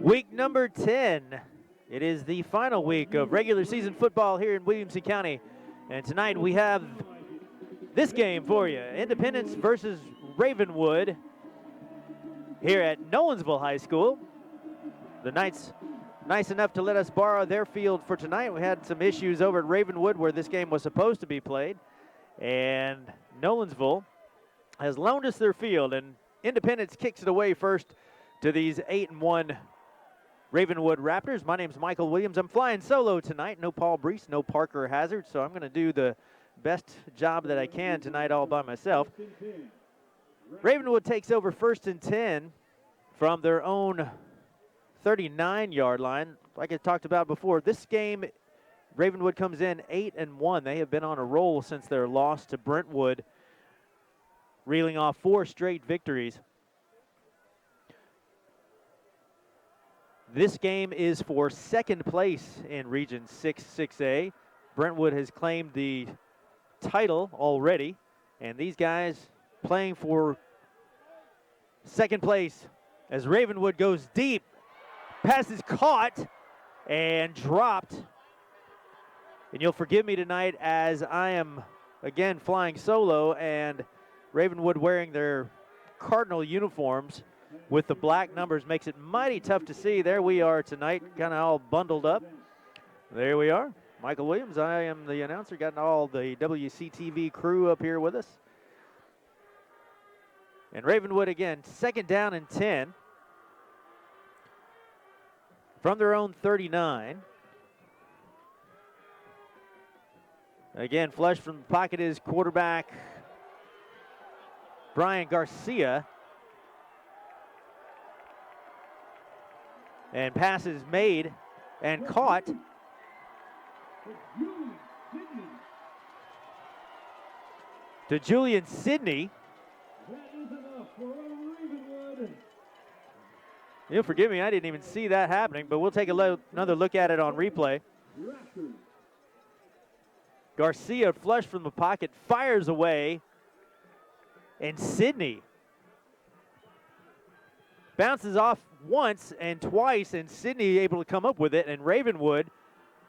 Week number 10. It is the final week of regular season football here in Williamson County. And tonight we have this game for you. Independence versus Ravenwood here at Nolensville High School. The Knights nice enough to let us borrow their field for tonight. We had some issues over at Ravenwood where this game was supposed to be played. And Nolensville has loaned us their field, and Independence kicks it away first to these 8-1 Ravenwood Raptors. My name's Michael Williams. I'm flying solo tonight. No Paul Brees, no Parker Hazard, so I'm going to do the best job that I can tonight all by myself. Ravenwood takes over 1st and 10 from their own 39-yard line. Like I talked about before, this game, Ravenwood comes in 8-1. They have been on a roll since their loss to Brentwood, reeling off 4 straight victories. This game is for second place in Region 6A. Brentwood has claimed the title already, and these guys playing for second place as Ravenwood goes deep. Pass is caught and dropped. And you'll forgive me tonight as I am, again, flying solo, and Ravenwood wearing their Cardinal uniforms with the black numbers makes it mighty tough to see. There we are tonight, kind of all bundled up. There we are. Michael Williams, I am the announcer, got all the WCTV crew up here with us. And Ravenwood again, 2nd down and 10 from their own 39. Again, flush from the pocket is quarterback Brian Garcia. And passes made and caught. To Julian Sidney. You'll forgive me, I didn't even see that happening, but we'll take another look at it on replay. Garcia, flush from the pocket, fires away. And Sidney bounces off once and twice, and Sidney able to come up with it, and Ravenwood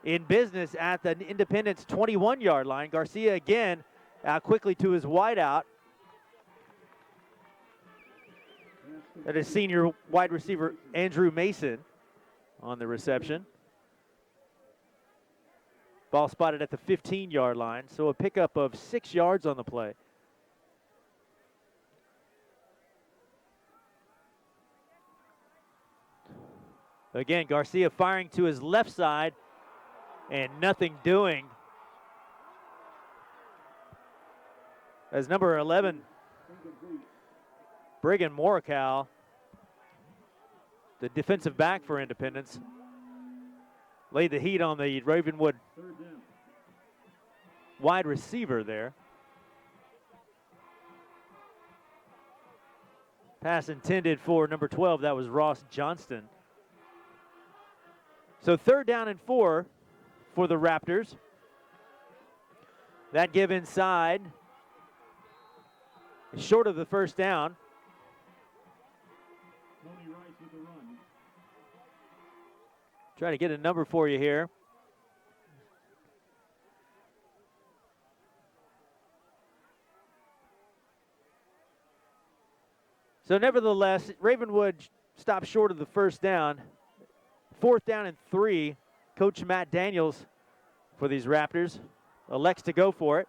in business at the Independence 21-yard line. Garcia again quickly to his wideout. That is senior wide receiver Andrew Mason on the reception. Ball spotted at the 15-yard line, so a pickup of 6 yards on the play. Again, Garcia firing to his left side and nothing doing. As number 11, Brigham Morikawa, the defensive back for Independence, laid the heat on the Ravenwood wide receiver there. Pass intended for number 12, that was Ross Johnston. So 3rd down and 4 for the Raptors. That give inside, short of the 1st down. Try to get a number for you here. So nevertheless, Ravenwood stopped short of the 1st down. 4th down and 3. Coach Matt Daniels for these Raptors elects to go for it.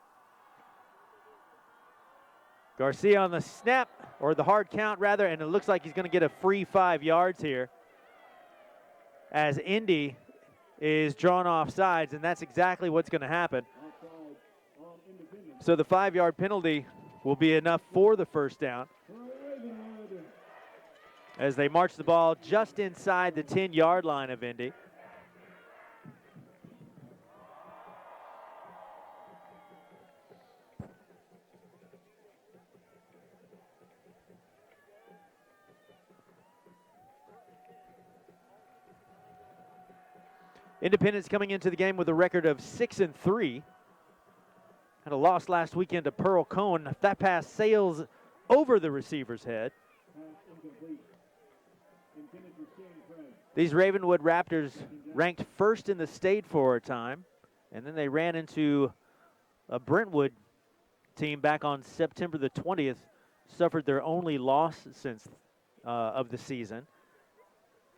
Garcia on the snap, or the hard count rather, and it looks like he's going to get a free 5 yards here as Indy is drawn off sides, and that's exactly what's going to happen. So the 5-yard penalty will be enough for the 1st down as they march the ball just inside the 10-yard line of Indy. Independence coming into the game with a record of 6-3. Had a loss last weekend to Pearl Cone. That pass sails over the receiver's head. These Ravenwood Raptors ranked first in the state for a time, and then they ran into a Brentwood team back on September the 20th, suffered their only loss since of the season.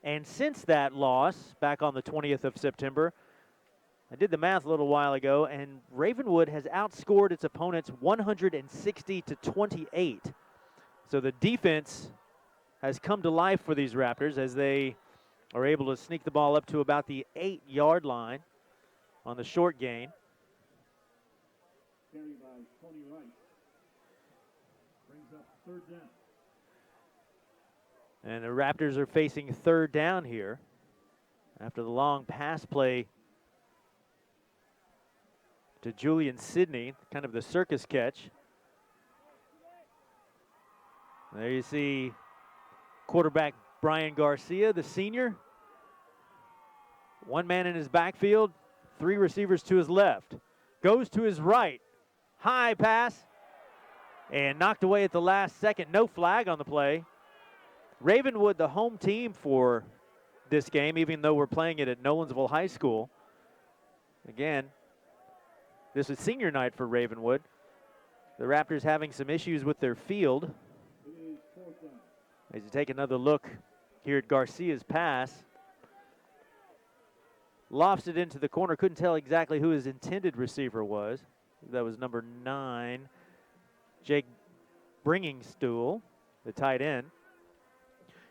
And since that loss, back on the 20th of September, I did the math a little while ago, and Ravenwood has outscored its opponents 160 to 28. So the defense has come to life for these Raptors as they are able to sneak the ball up to about the 8-yard line on the short gain. Carry by Tony Rice. Brings up third down. And the Raptors are facing third down here after the long pass play to Julian Sidney, kind of the circus catch. There you see quarterback Brian Garcia, the senior. One man in his backfield, 3 receivers to his left. Goes to his right. High pass. And knocked away at the last second. No flag on the play. Ravenwood, the home team for this game, even though we're playing it at Nolensville High School. Again, this is senior night for Ravenwood. The Raptors having some issues with their field. As you take another look here at Garcia's pass. Lofts it into the corner. Couldn't tell exactly who his intended receiver was. That was number 9, Jake Bringingstool, the tight end.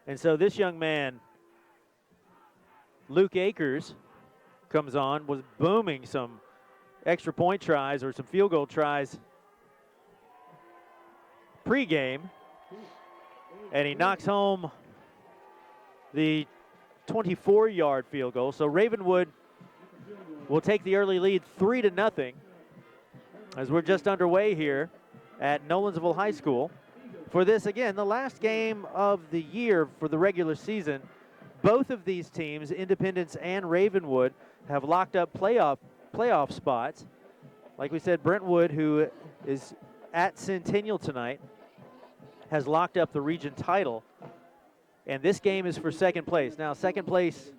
And so this young man, Luke Akers, comes on, was booming some extra point tries or some field goal tries pregame. And he knocks home the 24-yard field goal. So Ravenwood will take the early lead 3-0 as we're just underway here at Nolensville High School. For this, again, the last game of the year for the regular season, both of these teams, Independence and Ravenwood, have locked up playoff spots. Like we said, Brentwood, who is at Centennial tonight, has locked up the region title. And this game is for second place. Now, second place,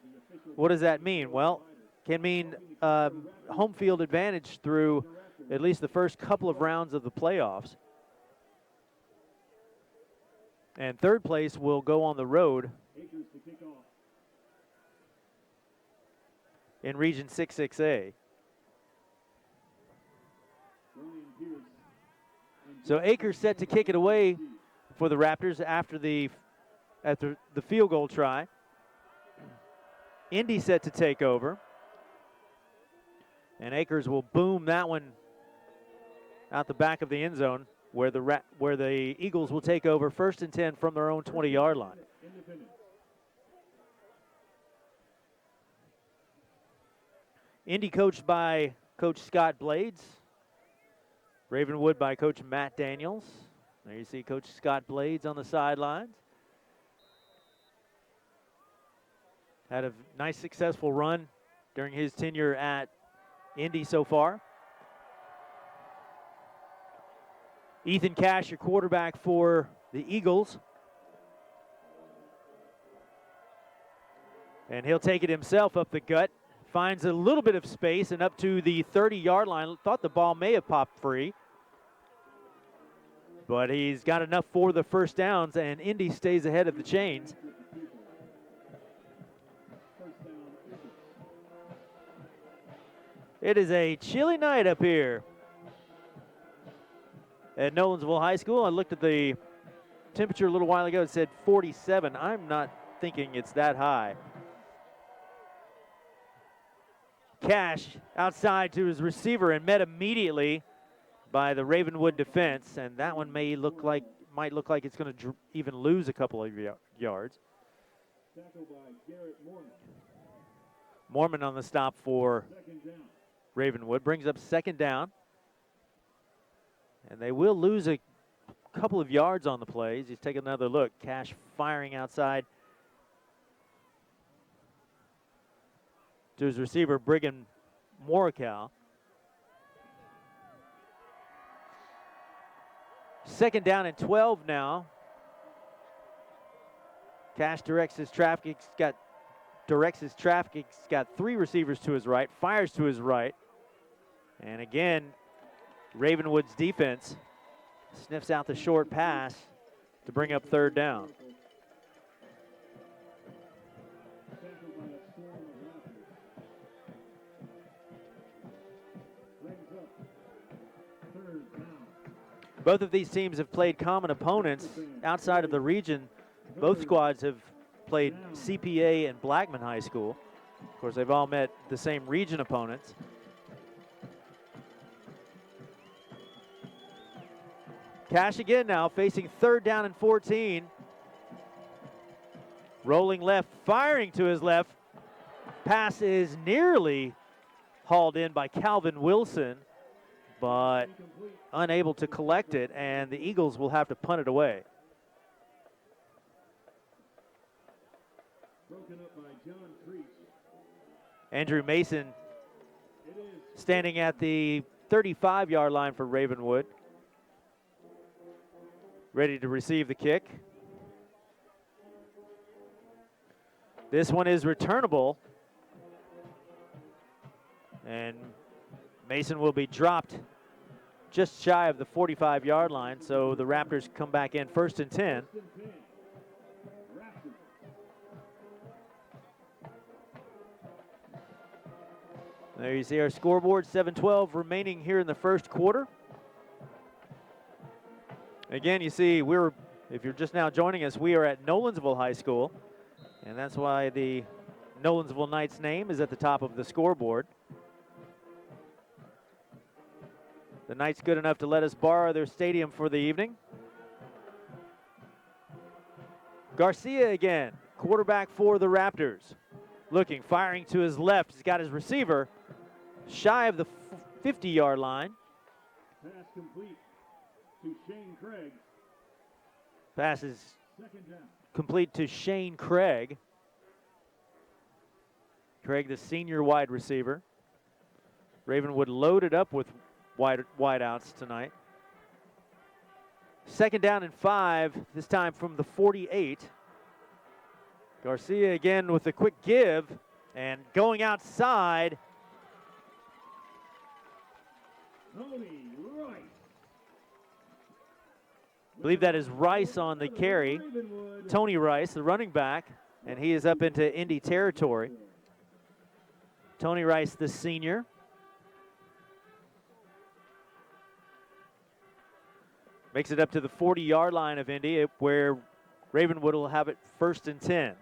what does that mean? Well, can mean home field advantage through at least the first couple of rounds of the playoffs. And third place will go on the road in Region 6-6A. So Akers set to kick it away for the Raptors after the field goal try. Indy set to take over. And Akers will boom that one out the back of the end zone where the Eagles will take over 1st and 10 from their own 20-yard line. Indy coached by Coach Scott Blades. Ravenwood by Coach Matt Daniels. There you see Coach Scott Blades on the sidelines. Had a nice successful run during his tenure at Indy so far. Ethan Cash, your quarterback for the Eagles. And he'll take it himself up the gut. Finds a little bit of space and up to the 30-yard line. Thought the ball may have popped free. But he's got enough for the first downs, and Indy stays ahead of the chains. It is a chilly night up here at Nolensville High School. I looked at the temperature a little while ago. It said 47. I'm not thinking it's that high. Cash outside to his receiver and met immediately by the Ravenwood defense, and that one might look like it's going to even lose a couple of yards. Mormon on the stop for Ravenwood, brings up second down. And they will lose a couple of yards on the plays. He's taking another look. Cash firing outside to his receiver, Brigham Morikawa. Second down and 12 now. Cash directs his traffic. He's got directs his traffic. He's got 3 receivers to his right, fires to his right. And again, Ravenwood's defense sniffs out the short pass to bring up 3rd down. Both of these teams have played common opponents outside of the region. Both squads have played CPA and Blackman High School. Of course, they've all met the same region opponents. Cash again now, facing 3rd down and 14. Rolling left, firing to his left. Pass is nearly hauled in by Calvin Wilson, but unable to collect it, and the Eagles will have to punt it away. Andrew Mason standing at the 35-yard line for Ravenwood, ready to receive the kick. This one is returnable, and Mason will be dropped just shy of the 45-yard line, so the Raptors come back in 1st and 10. There you see our scoreboard, 7:12 remaining here in the 1st quarter. Again, you see, if you're just now joining us, we are at Nolensville High School, and that's why the Nolensville Knights name is at the top of the scoreboard. The Knights good enough to let us borrow their stadium for the evening. Garcia again, quarterback for the Raptors. Looking, firing to his left. He's got his receiver shy of the 50-yard line. Pass complete to Shane Craig. Pass is 2nd down. Complete to Shane Craig. Craig, the senior wide receiver. Ravenwood loaded up with wideouts tonight. 2nd down and 5, this time from the 48. Garcia again with a quick give, and going outside. Tony Rice. I believe that is Rice on the carry. Tony Rice, the running back, and he is up into Indy territory. Tony Rice, the senior. Makes it up to the 40-yard line of Indy, where Ravenwood will have it 1st and 10.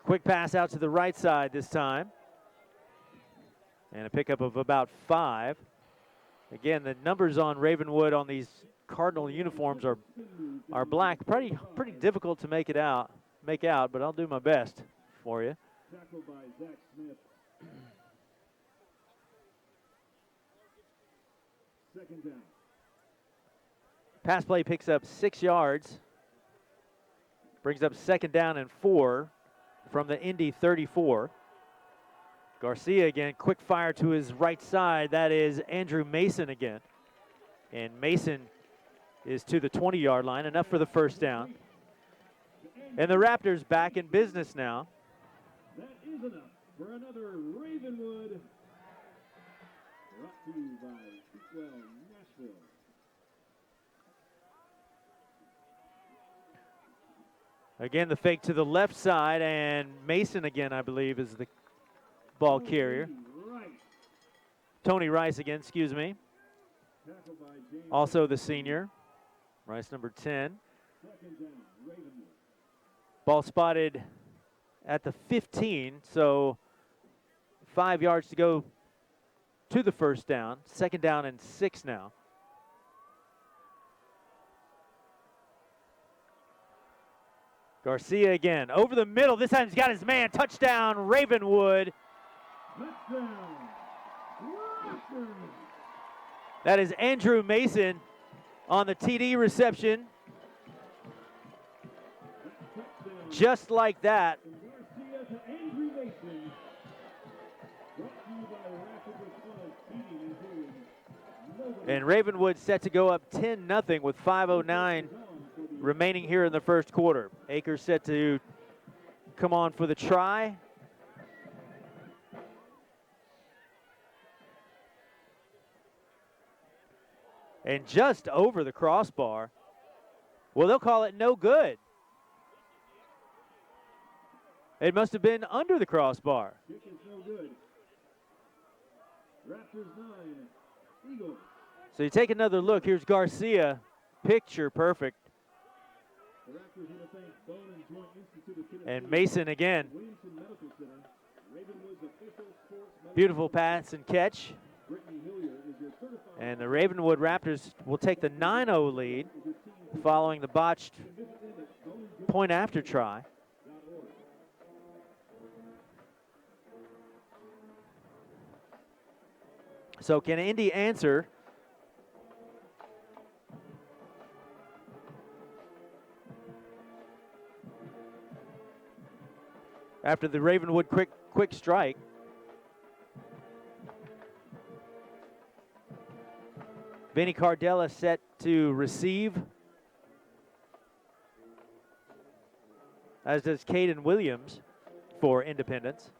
Quick pass out to the right side this time. And a pickup of about 5. Again, the numbers on Ravenwood on these Cardinal uniforms are black. Pretty difficult to make out, but I'll do my best for you. Tackled by Zach Smith. 2nd down. Pass play picks up 6 yards. Brings up 2nd down and 4 from the Indy 34. Garcia again, quick fire to his right side. That is Andrew Mason again. And Mason is to the 20-yard line, enough for the 1st down. And the Raptors back in business now. That is enough for another Ravenwood. Brought to you by Eatwell Nashville. Again, the fake to the left side, and Mason again, I believe, is the ball carrier. Tony Rice again, excuse me. Also the senior. Rice number 10. Ball spotted at the 15, so 5 yards to go to the 1st down. 2nd down and 6 now. Garcia again, over the middle. This time he's got his man. Touchdown, Ravenwood. That is Andrew Mason on the TD reception. Just like that. And Ravenwood set to go up 10-0 with 5:09 remaining here in the 1st quarter. Akers set to come on for the try. And just over the crossbar. Well, they'll call it no good. It must have been under the crossbar. Kick is no good. Raptors 9, Eagles. So you take another look. Here's Garcia. Picture perfect. The Raptors want to thank Bone and Joint Institute of Tennessee, And Mason again. Williamson Medical Center, Ravenwood's official sports medical Beautiful pass and catch. Brittany Hillier is your certified And the Ravenwood Raptors will take the 9-0 lead following the botched point after try. So can Indy answer? After the Ravenwood quick strike. Vinny Cardella set to receive, as does Caden Williams for Independence.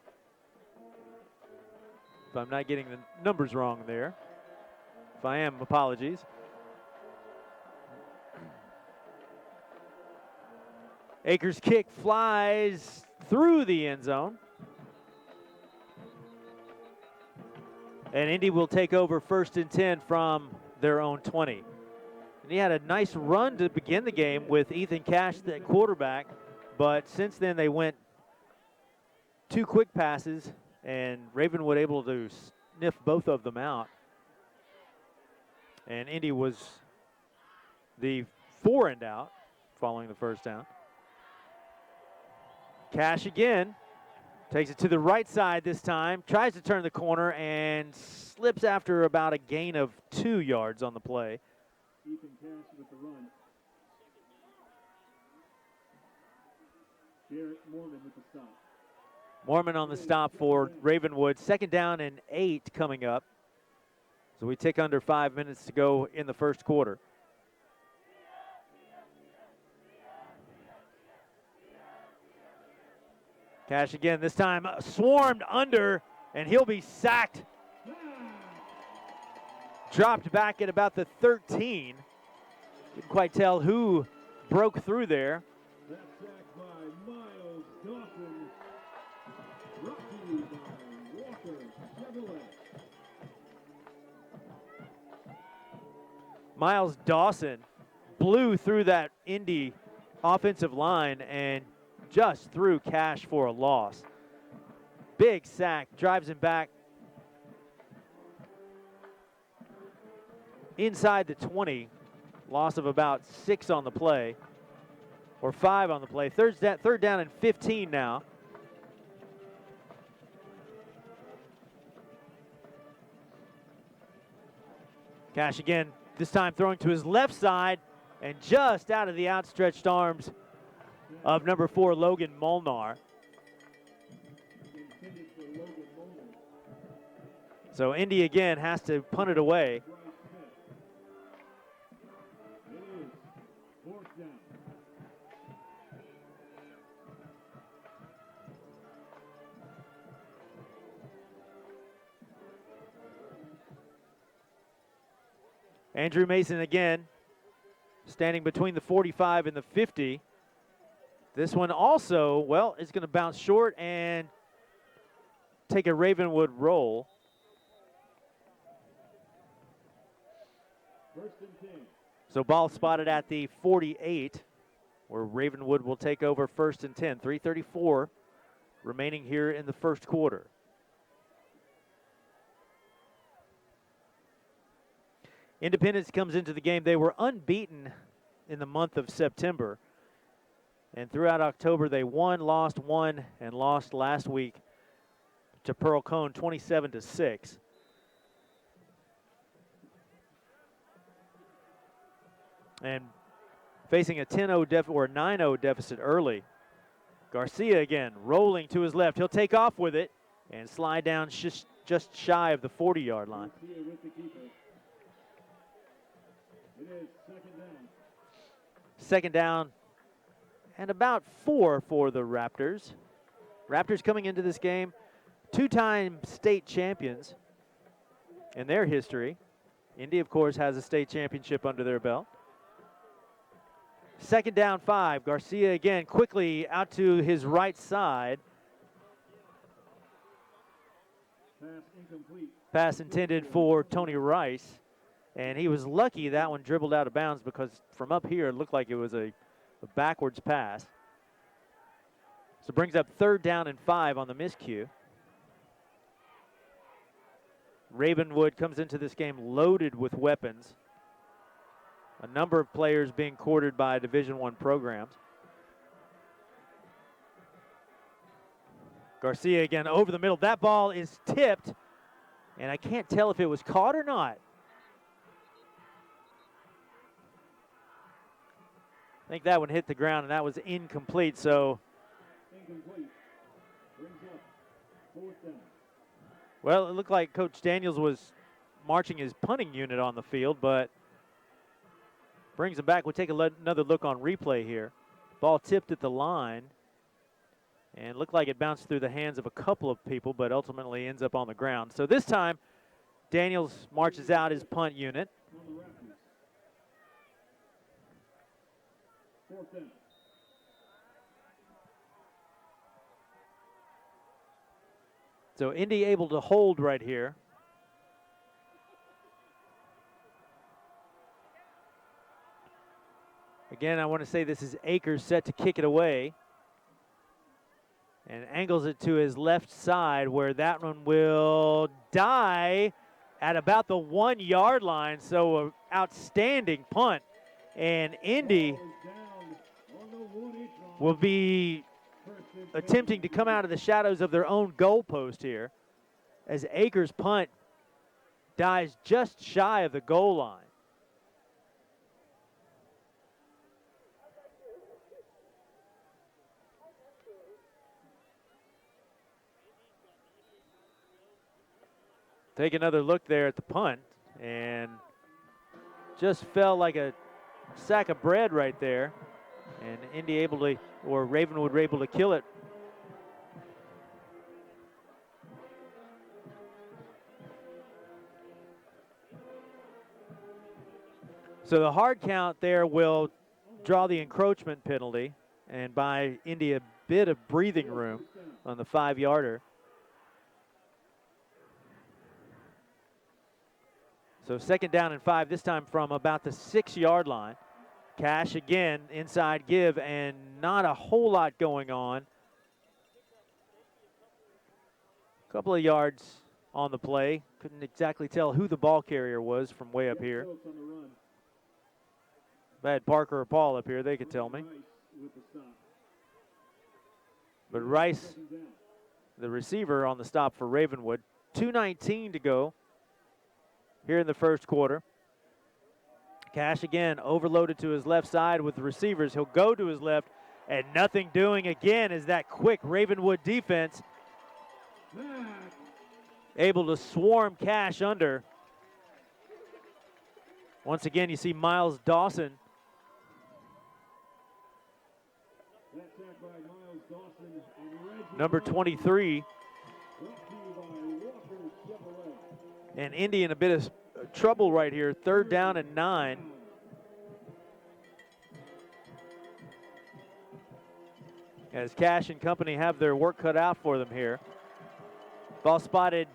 If I'm not getting the numbers wrong there. If I am, apologies. Akers' kick flies through the end zone. And Indy will take over 1st and 10 from their own 20. And he had a nice run to begin the game with Ethan Cash at quarterback, but since then they went 2 quick passes, and Ravenwood able to sniff both of them out. And Indy was the 4 and out following the first down. Cash again. Takes it to the right side this time. Tries to turn the corner and slips after about a gain of 2 yards on the play. Ethan Cash with the run. Garrett Mormon with the stop. Mormon on the stop for Ravenwood. 2nd down and 8 coming up. So we tick under 5 minutes to go in the first quarter. Cash again, this time swarmed under, and he'll be sacked. Dropped back at about the 13. Couldn't quite tell who broke through there. That sack by Miles Dawson. Brought to you by Walker Chevrolet. Miles Dawson blew through that Indy offensive line and just threw Cash for a loss. Big sack, drives him back inside the 20. Loss of about 6 on the play, or 5 on the play. Third down and 15 now. Cash again, this time throwing to his left side and just out of the outstretched arms of number 4, Logan Molnar. So Indy again has to punt it away. Andrew Mason again, standing between the 45 and the 50. This one also, well, is going to bounce short and take a Ravenwood roll. First and 10. So ball spotted at the 48, where Ravenwood will take over 1st and 10. 3:34 remaining here in the first quarter. Independence comes into the game. They were unbeaten in the month of September. And throughout October, they won, and lost last week to Pearl Cone 27-6. And facing a 10-0 or 9-0 deficit early. Garcia again rolling to his left. He'll take off with it and slide down just shy of the 40-yard line. Garcia with the keeper. It is 2nd down. 2nd down and about 4 for the Raptors. Raptors coming into this game, two-time state champions in their history. Indy, of course, has a state championship under their belt. Second down 5. Garcia again quickly out to his right side. Pass incomplete. Pass intended for Tony Rice. And he was lucky that one dribbled out of bounds because from up here it looked like it was a backwards pass. So brings up third down and 5 on the miscue. Ravenwood comes into this game loaded with weapons. A number of players being courted by Division I programs. Garcia again over the middle. That ball is tipped, and I can't tell if it was caught or not. I think that one hit the ground, and that was incomplete, so. Incomplete. Brings up fourth down. Well, it looked like Coach Daniels was marching his punting unit on the field, but brings him back. We'll take another look on replay here. Ball tipped at the line, and looked like it bounced through the hands of a couple of people, but ultimately ends up on the ground. So this time, Daniels marches out his punt unit. On the Raptors. Fourth down. So Indy able to hold right here. Again, I want to say this is Akers set to kick it away. And angles it to his left side where that one will die at about the 1 yard line. So an outstanding punt. And Indy will be attempting to come out of the shadows of their own goalpost here as Akers' punt dies just shy of the goal line. Take another look there at the punt, and just fell like a sack of bread right there. And Indy able to, or Ravenwood were able to kill it. So the hard count there will draw the encroachment penalty and buy Indy a bit of breathing room on the 5 yarder. So second down and 5, this time from about the 6 yard line. Cash again, inside give, and not a whole lot going on. A couple of yards on the play. Couldn't exactly tell who the ball carrier was from way up here. If I had Parker or Paul up here, they could tell me. But Rice, the receiver on the stop for Ravenwood. 2:19 to go here in the first quarter. Cash again overloaded to his left side with the receivers. He'll go to his left, and nothing doing again is that quick Ravenwood defense able to swarm Cash under. Once again, you see Miles Dawson. Number 23. And Indy in a bit of trouble right here. Third down and 9. As Cash and company have their work cut out for them here. Ball spotted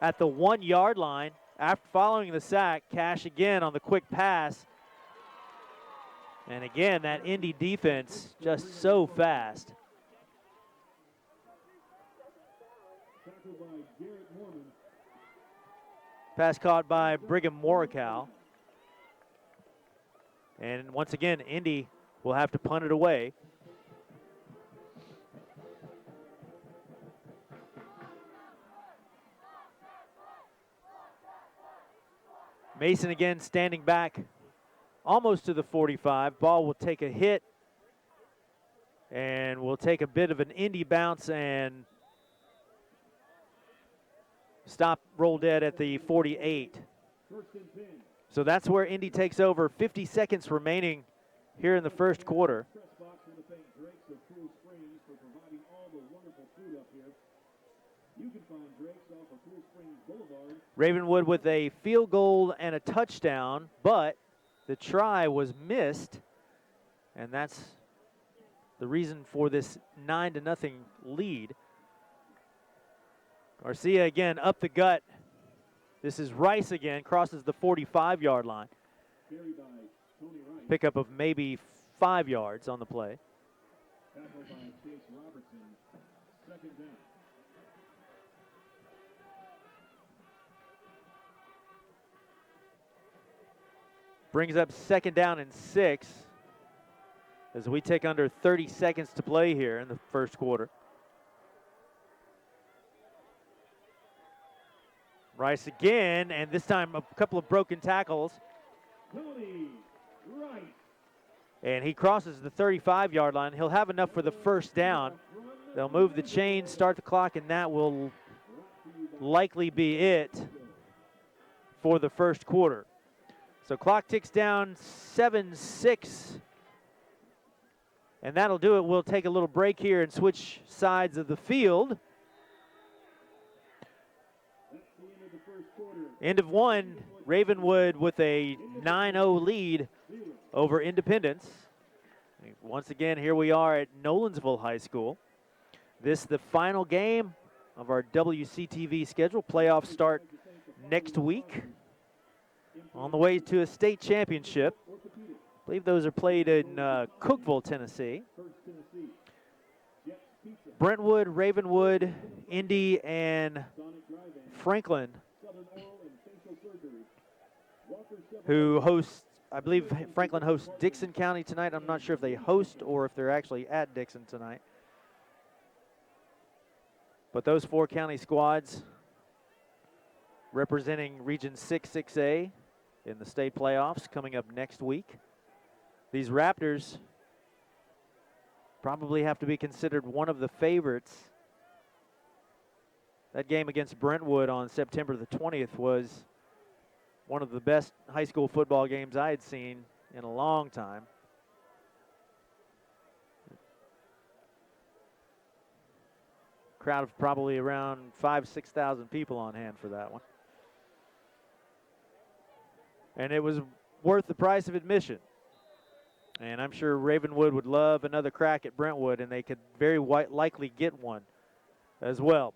at the 1 yard line. After following the sack, Cash again on the quick pass. And again, that Indy defense just so fast. Pass caught by Brigham Morikawa. And once again, Indy will have to punt it away. Mason again standing back almost to the 45. Ball will take a hit and will take a bit of an Indy bounce and stop roll dead at the 48. So that's where Indy takes over. 50 seconds remaining here in the first quarter. Ravenwood with a field goal and a touchdown, but the try was missed, and that's the reason for this 9-0 lead. Garcia again up the gut. This is Rice again, crosses the 45-yard line. Pickup of maybe 5 yards on the play. Brings up 2nd down and 6 as we take under 30 seconds to play here in the first quarter. Rice again, and this time a couple of broken tackles. And he crosses the 35-yard line. He'll have enough for the first down. They'll move the chains, start the clock, and that will likely be it for the first quarter. So clock ticks down 7-6, and that'll do it. We'll take a little break here and switch sides of the field. End of one, Ravenwood with a 9-0 lead over Independence. Once again, here we are at Nolensville High School. This is the final game of our WCTV schedule. Playoffs start next week. On the way to a state championship. I believe those are played in Cookeville, Tennessee. Brentwood, Ravenwood, Indy, and Franklin, who hosts, I believe Franklin hosts Dixon County tonight. I'm not sure if they host or if they're actually at Dixon tonight. But those 4 county squads representing Region 6, 6A in the state playoffs coming up next week. These Raptors probably have to be considered one of the favorites. That game against Brentwood on September the 20th was one of the best high school football games I had seen in a long time. Crowd of probably around 5,000 to 6,000 people on hand for that one. And it was worth the price of admission. And I'm sure Ravenwood would love another crack at Brentwood, and they could very likely get one as well.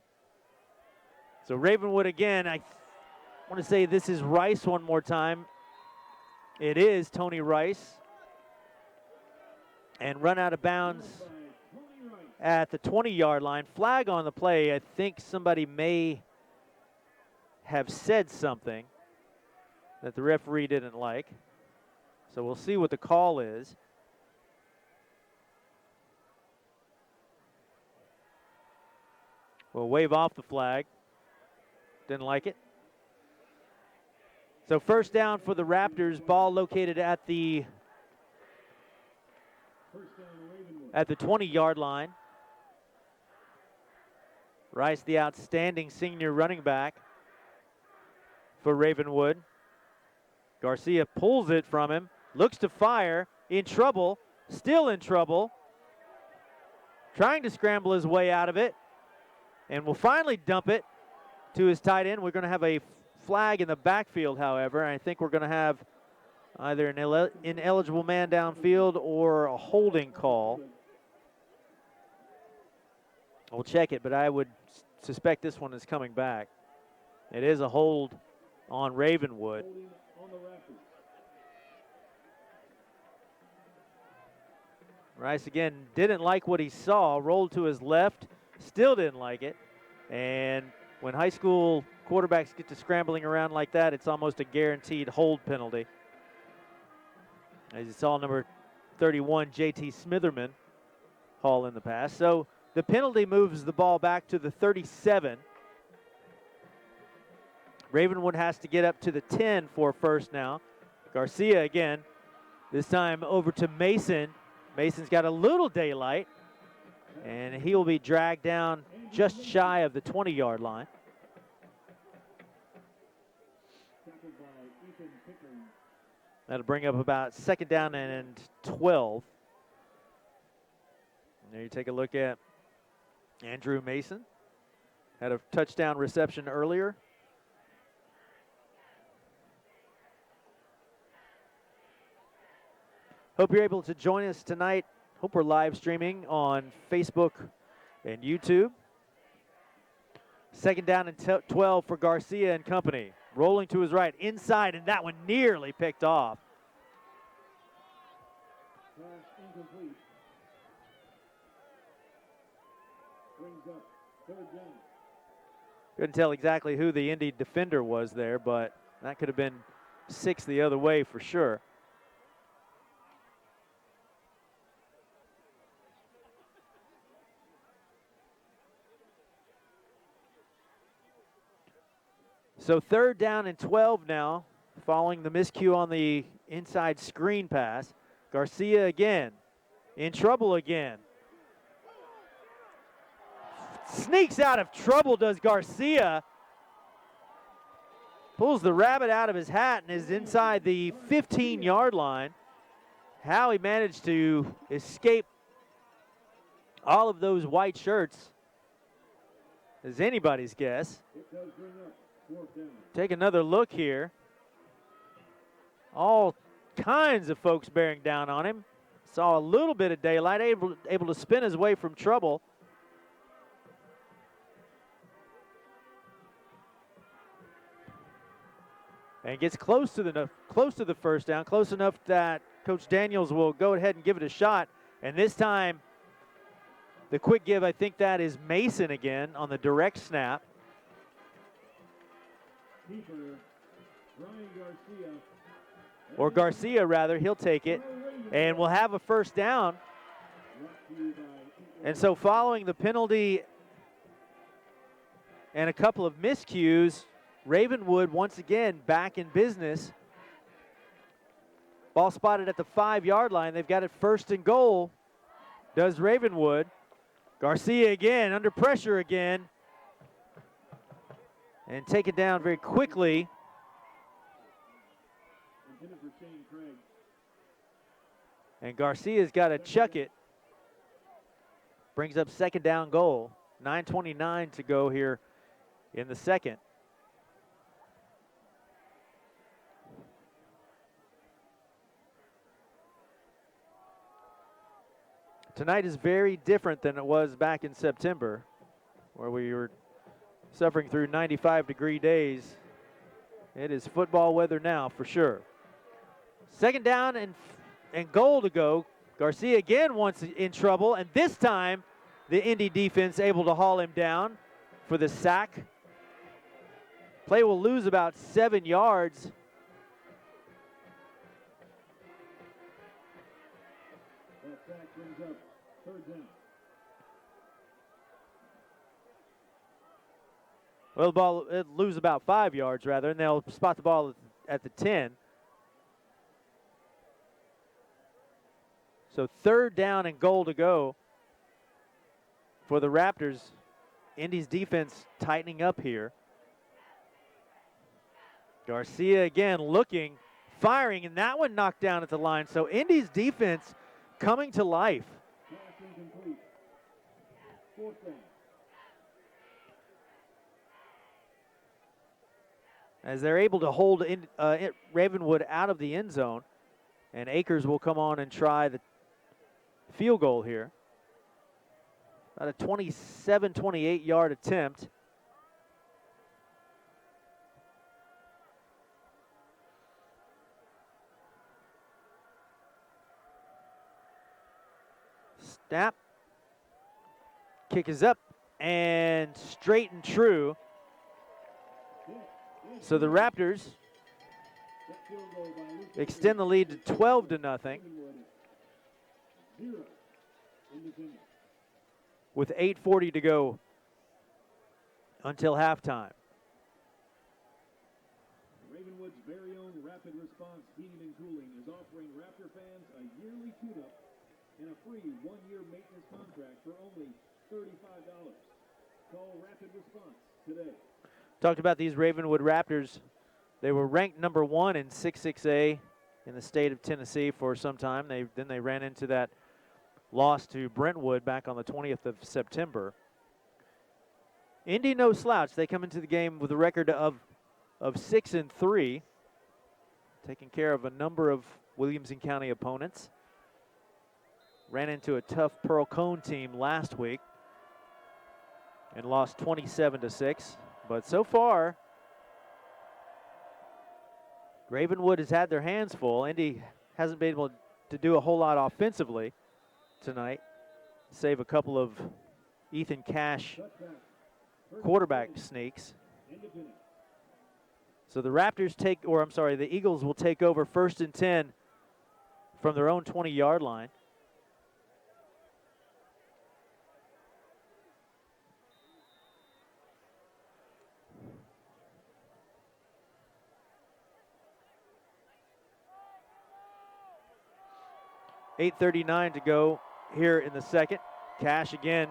So Ravenwood again, I want to say this is Rice one more time. It is Tony Rice. And run out of bounds at the 20-yard line. Flag on the play. I think somebody may have said something that the referee didn't like. So we'll see what the call is. We'll wave off the flag. Didn't like it. So first down for the Raptors. Ball located at the 20-yard line. Rice, the outstanding senior running back for Ravenwood. Garcia pulls it from him, looks to fire, in trouble, still in trouble, trying to scramble his way out of it, and will finally dump it to his tight end. We're going to have a flag in the backfield, however, and I think we're going to have either an ineligible man downfield or a holding call. We'll check it, but I would suspect this one is coming back. It is a hold on Ravenwood. Rice again didn't like what he saw, rolled to his left, still didn't like it. And when high school quarterbacks get to scrambling around like that, it's almost a guaranteed hold penalty. As you saw, number 31, JT Smitherman, haul in the pass. So the penalty moves the ball back to the 37. Ravenwood has to get up to the 10 for first now. Garcia again, this time over to Mason. Mason's got a little daylight, and he will be dragged down just shy of the 20-yard line. That'll bring up about 2nd down and 12. And there you take a look at Andrew Mason. Had a touchdown reception earlier. Hope you're able to join us tonight. Hope we're live streaming on Facebook and YouTube. Second down and 12 for Garcia and company. Rolling to his right, inside, and that one nearly picked off. Pass incomplete. Brings up third down. Couldn't tell exactly who the Indy defender was there, but that could have been 6 the other way for sure. So third down and 12 now, following the miscue on the inside screen pass. Garcia again, in trouble again. Sneaks out of trouble, does Garcia. Pulls the rabbit out of his hat and is inside the 15-yard line. How he managed to escape all of those white shirts is anybody's guess. It does bring up fourth down. Take another look here. All kinds of folks bearing down on him. Saw a little bit of daylight, able to spin his way from trouble. And gets close to the first down, close enough that Coach Daniels will go ahead and give it a shot. And this time, the quick give, I think that is Mason again on the direct snap. Keeper, Brian Garcia. Or Garcia, rather. He'll take it. And we'll have a first down. And so following the penalty and a couple of miscues, Ravenwood once again back in business. Ball spotted at the 5-yard line. They've got it first and goal. Does Ravenwood. Garcia again, under pressure again. And take it down very quickly. And Garcia's got to chuck it. Brings up second down goal. 9:29 to go here in the second. Tonight is very different than it was back in September, where we were suffering through 95-degree days. It is football weather now for sure. Second down and goal to go. Garcia again once in trouble, and this time the Indy defense able to haul him down for the sack. Play will lose about 7 yards. That sack brings up third down. Well, the ball it'll lose about 5 yards rather, and they'll spot the ball at the 10. So third down and goal to go for the Raptors. Indy's defense tightening up here. Garcia again looking, firing, and that one knocked down at the line. So Indy's defense coming to life. Pass incomplete. Fourth down. As they're able to hold Ravenwood out of the end zone, and Akers will come on and try the field goal here. About a 27, 28-yard attempt. Snap. Kick is up and straight and true. So the Raptors extend the lead to 12-0 with 8:40 to go until halftime. Ravenwood's very own Rapid Response Heating and Cooling is offering Raptor fans a yearly tune-up and a free 1-year maintenance contract for only $35. Call Rapid Response today. Talked about these Ravenwood Raptors. They were ranked number 1 in 6-6A in the state of Tennessee for some time. Then they ran into that loss to Brentwood back on the 20th of September. Indy no slouch. They come into the game with a record of 6-3, taking care of a number of Williamson County opponents. Ran into a tough Pearl Cone team last week and lost 27-6. But so far, Ravenwood has had their hands full. Indy hasn't been able to do a whole lot offensively tonight, save a couple of Ethan Cash quarterback sneaks. So the the Eagles will take over 1st and 10 from their own 20-yard line. .8:39 to go here in the second. Cash again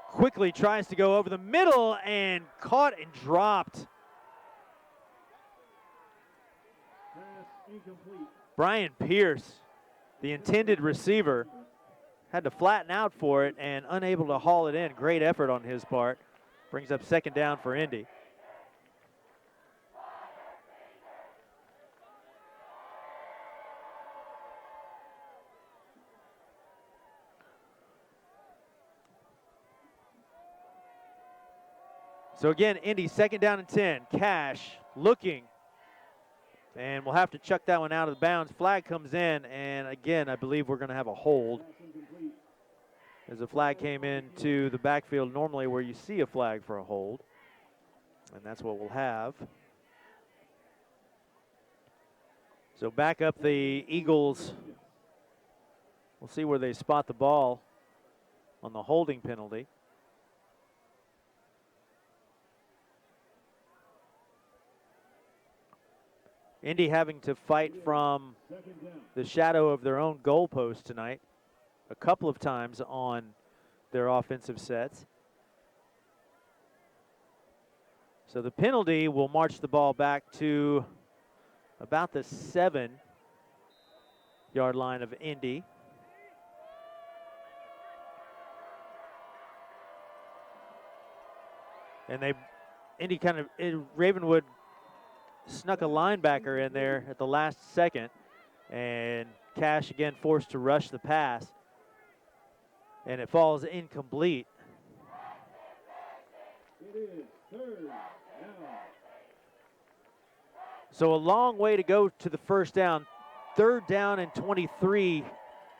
quickly tries to go over the middle and caught and dropped. Brian Pierce, the intended receiver, had to flatten out for it and unable to haul it in. Great effort on his part. Brings up 2nd down for Indy. So again, Indy 2nd down and 10. Cash looking. And we'll have to chuck that one out of the bounds. Flag comes in, and again, I believe we're going to have a hold. As the flag came into the backfield, normally where you see a flag for a hold. And that's what we'll have. So back up the Eagles. We'll see where they spot the ball on the holding penalty. Indy having to fight from the shadow of their own goalpost tonight a couple of times on their offensive sets. So the penalty will march the ball back to about the 7-yard line of Indy. And Ravenwood snuck a linebacker in there at the last second, and Cash again forced to rush the pass, and it falls incomplete. It is 3rd down. So a long way to go to the 1st down. 3rd down and 23.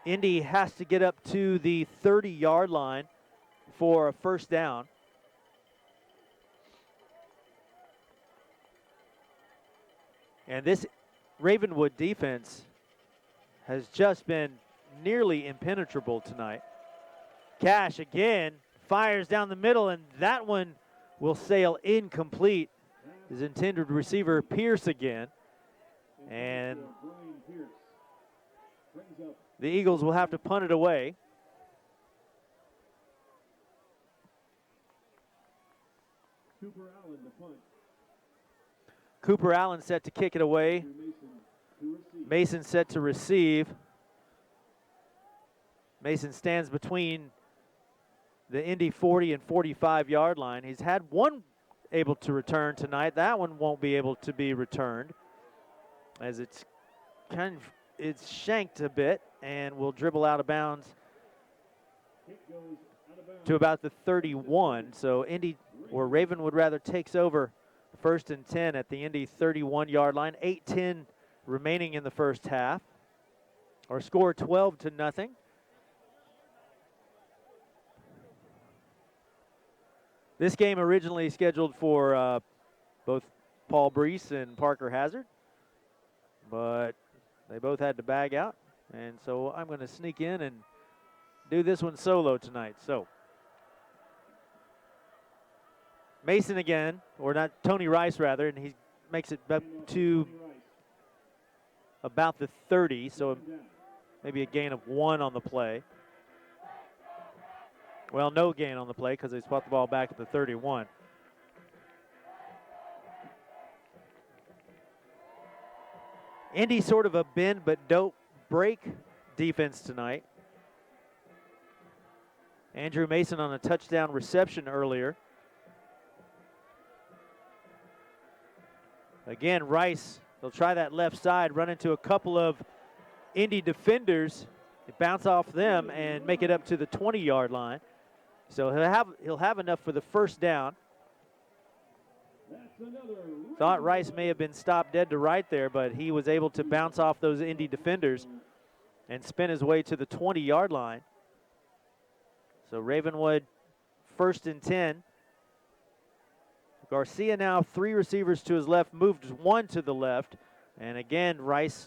Indy has to get up to the 30-yard line for a 1st down. And this Ravenwood defense has just been nearly impenetrable tonight. Cash again fires down the middle, and that one will sail incomplete. His intended receiver, Pierce, again. And the Eagles will have to punt it away. Cooper Allen to punt. Cooper Allen set to kick it away. Mason set to receive. Mason stands between the Indy 40 and 45-yard line. He's had one able to return tonight. That one won't be able to be returned, as it's shanked a bit and will dribble out of bounds to about the 31. So Ravenwood rather takes over 1st and 10 at the Indy 31-yard line. 8:10 remaining in the first half. Our score 12-0. This game originally scheduled for both Paul Brees and Parker Hazard, but they both had to bag out, and so I'm going to sneak in and do this one solo tonight. So Mason again, or not, Tony Rice rather, and he makes it up to about the 30, so maybe a gain of 1 on the play. Well, no gain on the play because they spot the ball back at the 31. Indy sort of a bend but don't break defense tonight. Andrew Mason on a touchdown reception earlier Again, Rice, he'll try that left side, run into a couple of Indy defenders, bounce off them, and make it up to the 20-yard line. So he'll have enough for the first down. Thought Rice may have been stopped dead to right there, but he was able to bounce off those Indy defenders and spin his way to the 20-yard line. So Ravenwood, 1st and 10. Garcia now 3 receivers to his left, moved 1 to the left. And again, Rice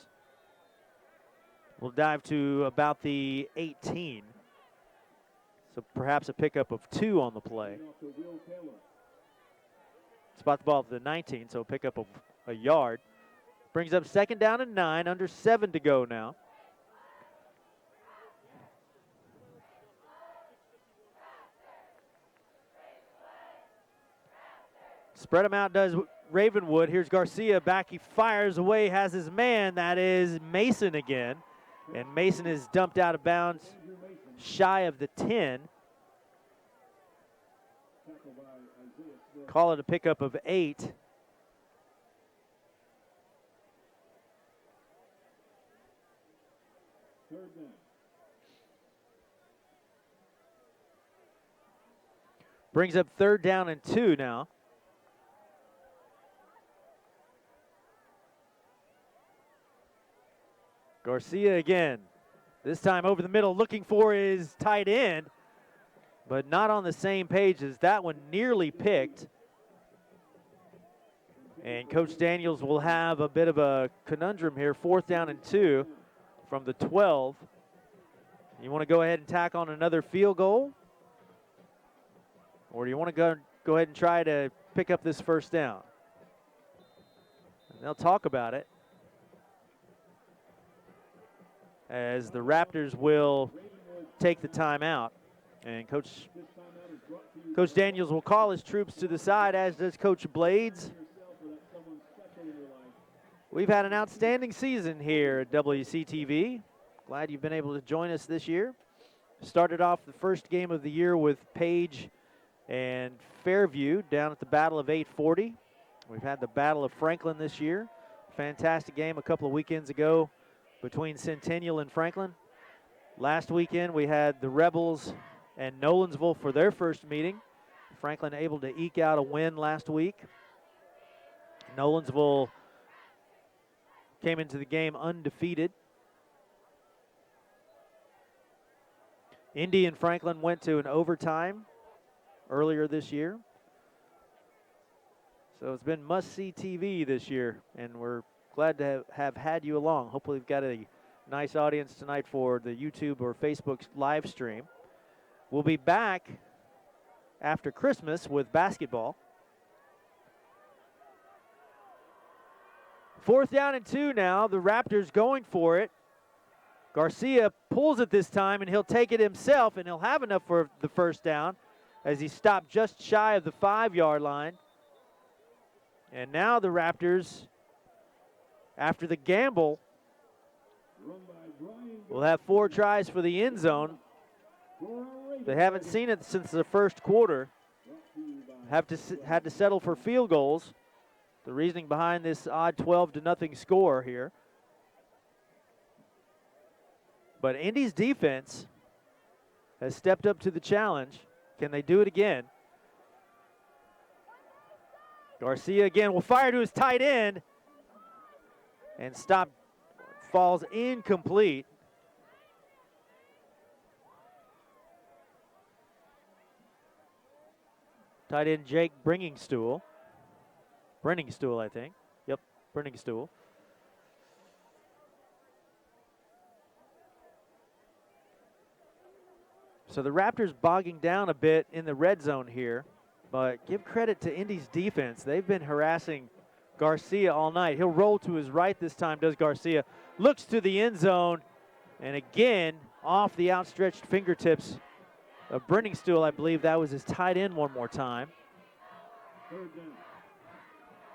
will dive to about the 18. So perhaps a pickup of 2 on the play. Spot the ball at the 19, so a pickup of a yard. Brings up 2nd down and 9, under 7 to go now. Spread him out does Ravenwood. Here's Garcia back. He fires away, has his man. That is Mason again. And Mason is dumped out of bounds shy of the 10. Call it a pickup of 8. Brings up 3rd down and 2 now. Garcia again, this time over the middle, looking for his tight end, but not on the same page as that one, nearly picked. And Coach Daniels will have a bit of a conundrum here, 4th down and 2 from the 12. You want to go ahead and tack on another field goal? Or do you want to go ahead and try to pick up this first down? And they'll talk about it, as the Raptors will take the timeout. And Coach Daniels will call his troops to the side, as does Coach Blades. We've had an outstanding season here at WCTV. Glad you've been able to join us this year. Started off the first game of the year with Page and Fairview down at the Battle of 840. We've had the Battle of Franklin this year. Fantastic game a couple of weekends ago between Centennial and Franklin. Last weekend we had the Rebels and Nolensville for their first meeting. Franklin able to eke out a win last week. Nolensville came into the game undefeated. Indy and Franklin went to an overtime earlier this year. So it's been must-see TV this year, and we're glad to have had you along. Hopefully we've got a nice audience tonight for the YouTube or Facebook live stream. We'll be back after Christmas with basketball. 4th down and 2 now. The Raptors going for it. Garcia pulls it this time, and he'll take it himself, and he'll have enough for the first down as he stopped just shy of the 5-yard line. And now the Raptors, after the gamble, will have 4 tries for the end zone. They haven't seen it since the first quarter. Had to settle for field goals. The reasoning behind this odd 12-0 score here. But Indy's defense has stepped up to the challenge. Can they do it again? Garcia again will fire to his tight end and falls incomplete. Tight end Jake Brenningstool, I think. Yep, Brenningstool. So the Raptors bogging down a bit in the red zone here, but give credit to Indy's defense. They've been harassing Garcia all night. He'll roll to his right this time, does Garcia. Looks to the end zone, and again, off the outstretched fingertips of Brenningstool. I believe that was his tight end one more time.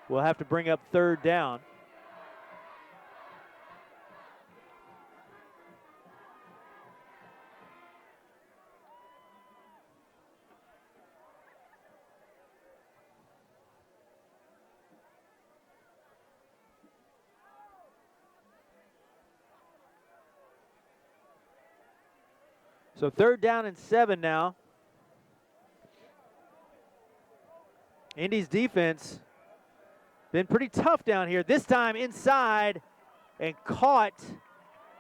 We'll have to bring up 3rd down. So 3rd down and 7 now. Indy's defense been pretty tough down here. This time inside and caught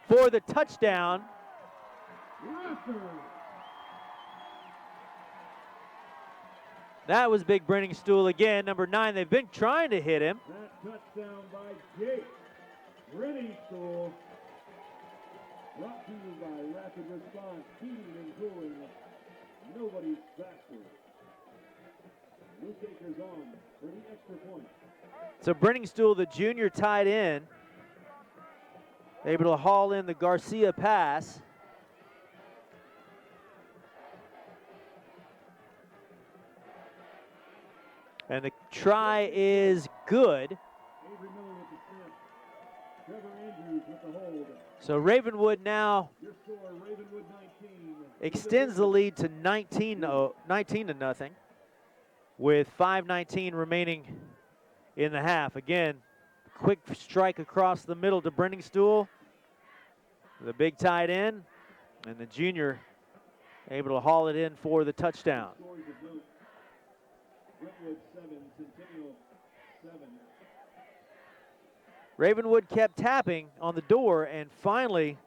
for the touchdown. That was Big Brenningstool again, number 9. They've been trying to hit him. That touchdown by Jake Brenningstool. Brought to you by Rapid Response Heating and Cooling. Nobody's faster. Luke Akers on for the extra point. So Brenningstool, the junior tight end, able to haul in the Garcia pass. And the try is good. Avery Miller with the snap. Trevor Andrews with the hold. So Ravenwood now Your score, Ravenwood 19. extends the lead to 19 to nothing, with 5:19 remaining in the half. Again, quick strike across the middle to Brenningstool, the big tight end, and the junior able to haul it in for the touchdown. Scores of note. Brentwood 7, Centennial 7. Ravenwood kept tapping on the door and finally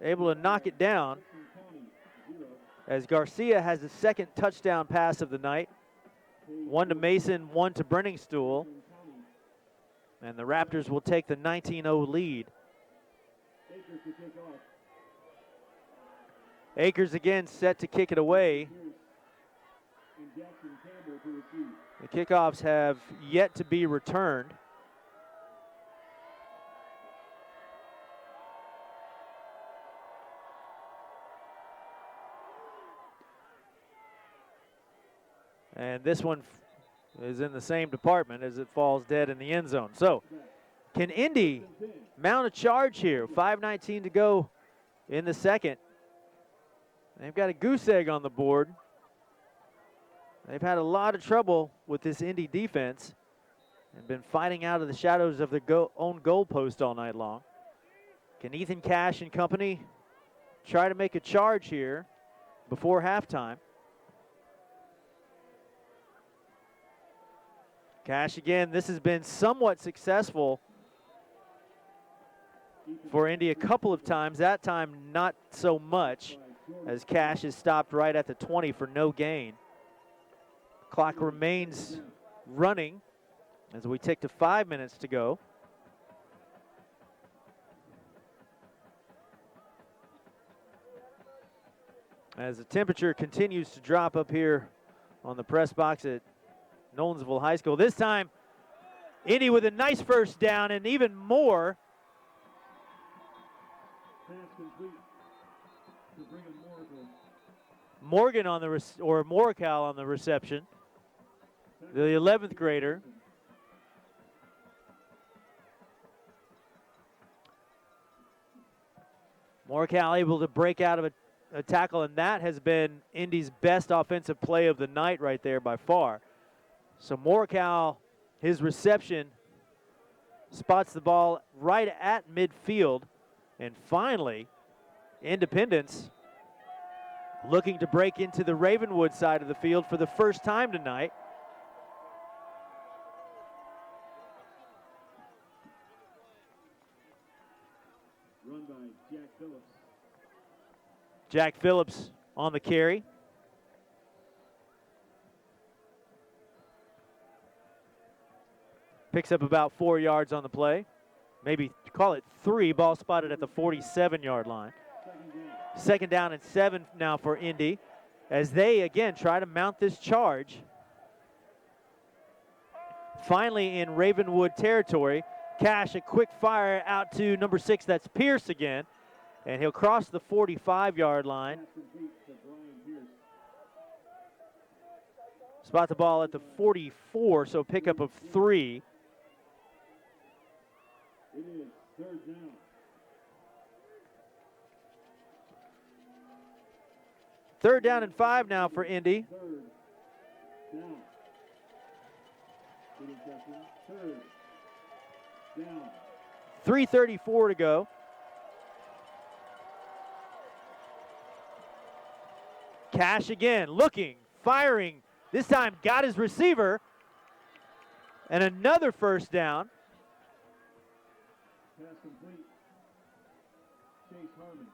able to knock it down as Garcia has the 2nd touchdown pass of the night. 1 to Mason, 1 to Brenningstool. And the Raptors will take the 19-0 lead. Akers to kick off. Akers again set to kick it away. And Jackson Campbell to receive. The kickoffs have yet to be returned. And this one is in the same department as it falls dead in the end zone. So, can Indy mount a charge here? 5:19 to go in the second. They've got a goose egg on the board. They've had a lot of trouble with this Indy defense and been fighting out of the shadows of their own goal post all night long. Can Ethan Cash and company try to make a charge here before halftime? Cash again, this has been somewhat successful for Indy a couple of times. That time not so much, as Cash is stopped right at the 20 for no gain. Clock remains running as we tick to 5 minutes to go. As the temperature continues to drop up here on the press box at Nolensville High School. This time, Indy with a nice first down and even more. Pass complete to Brigham Morgan on the Morcal on the reception. The 11th grader. Morcal able to break out of a tackle, and that has been Indy's best offensive play of the night right there by far. So Morcal, his reception, spots the ball right at midfield. And finally, Independence looking to break into the Ravenwood side of the field for the first time tonight. Run by Jack Phillips. Jack Phillips on the carry. Picks up about 4 yards on the play. Maybe call it 3. Ball spotted at the 47-yard line. Second down and 7 now for Indy as they, again, try to mount this charge. Finally in Ravenwood territory. Cash, a quick fire out to number 6. That's Pierce again. And he'll cross the 45-yard line. Spot the ball at the 44, so pickup of 3. It is third down. Third down and 5 now for Indy. Third down. Third down. 3:34 to go. Cash again, looking, firing. This time got his receiver. And another first down. Pass complete. Chase Harmon.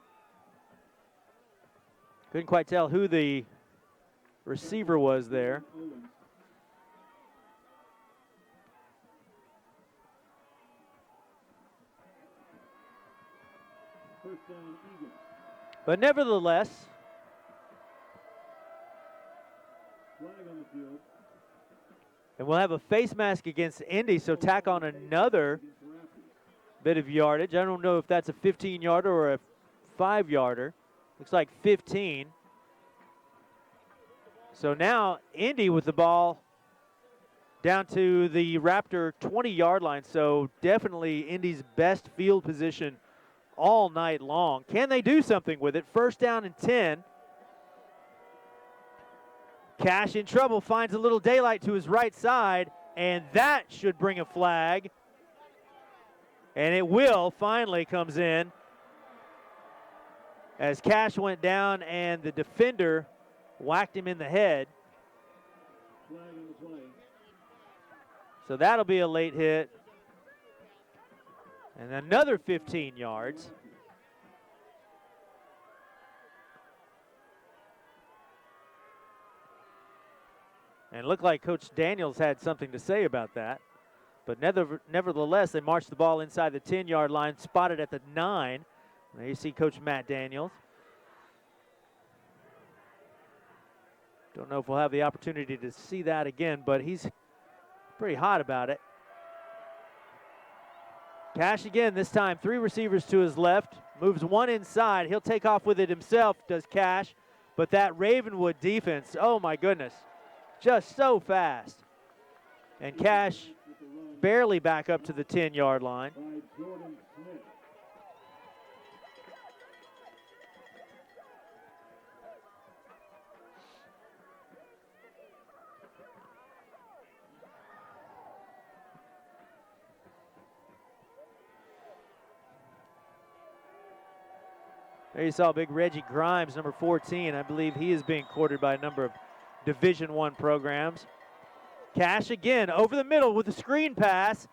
Couldn't quite tell who the receiver was there. Owens. First down, Eagles. But nevertheless, Flag on the field. and we'll have a face mask against Indy, so tack on another Against the Raptors. bit of yardage. I don't know if that's a 15-yarder or a 5-yarder. Looks like 15. So now Indy with the ball down to the Raptor 20-yard line. So definitely Indy's best field position all night long. Can they do something with it? First down and 10. Cash in trouble, finds a little daylight to his right side, and that should bring a flag. And it will, finally comes in as Cash went down and the defender whacked him in the head. Flag on the play. So that'll be a late hit. And another 15 yards. And it looked like Coach Daniels had something to say about that. But nevertheless, they marched the ball inside the 10-yard line, spotted at the 9. There you see Coach Matt Daniels. Don't know if we'll have the opportunity to see that again, but he's pretty hot about it. Cash again, this time 3 receivers to his left, moves one inside. He'll take off with it himself, does Cash. But that Ravenwood defense, oh my goodness, just so fast. And Cash barely back up to the 10-yard line. By Jordan Smith. There you saw big Reggie Grimes, number 14. I believe he is being courted by a number of Division I programs. Cash again over the middle with a screen pass.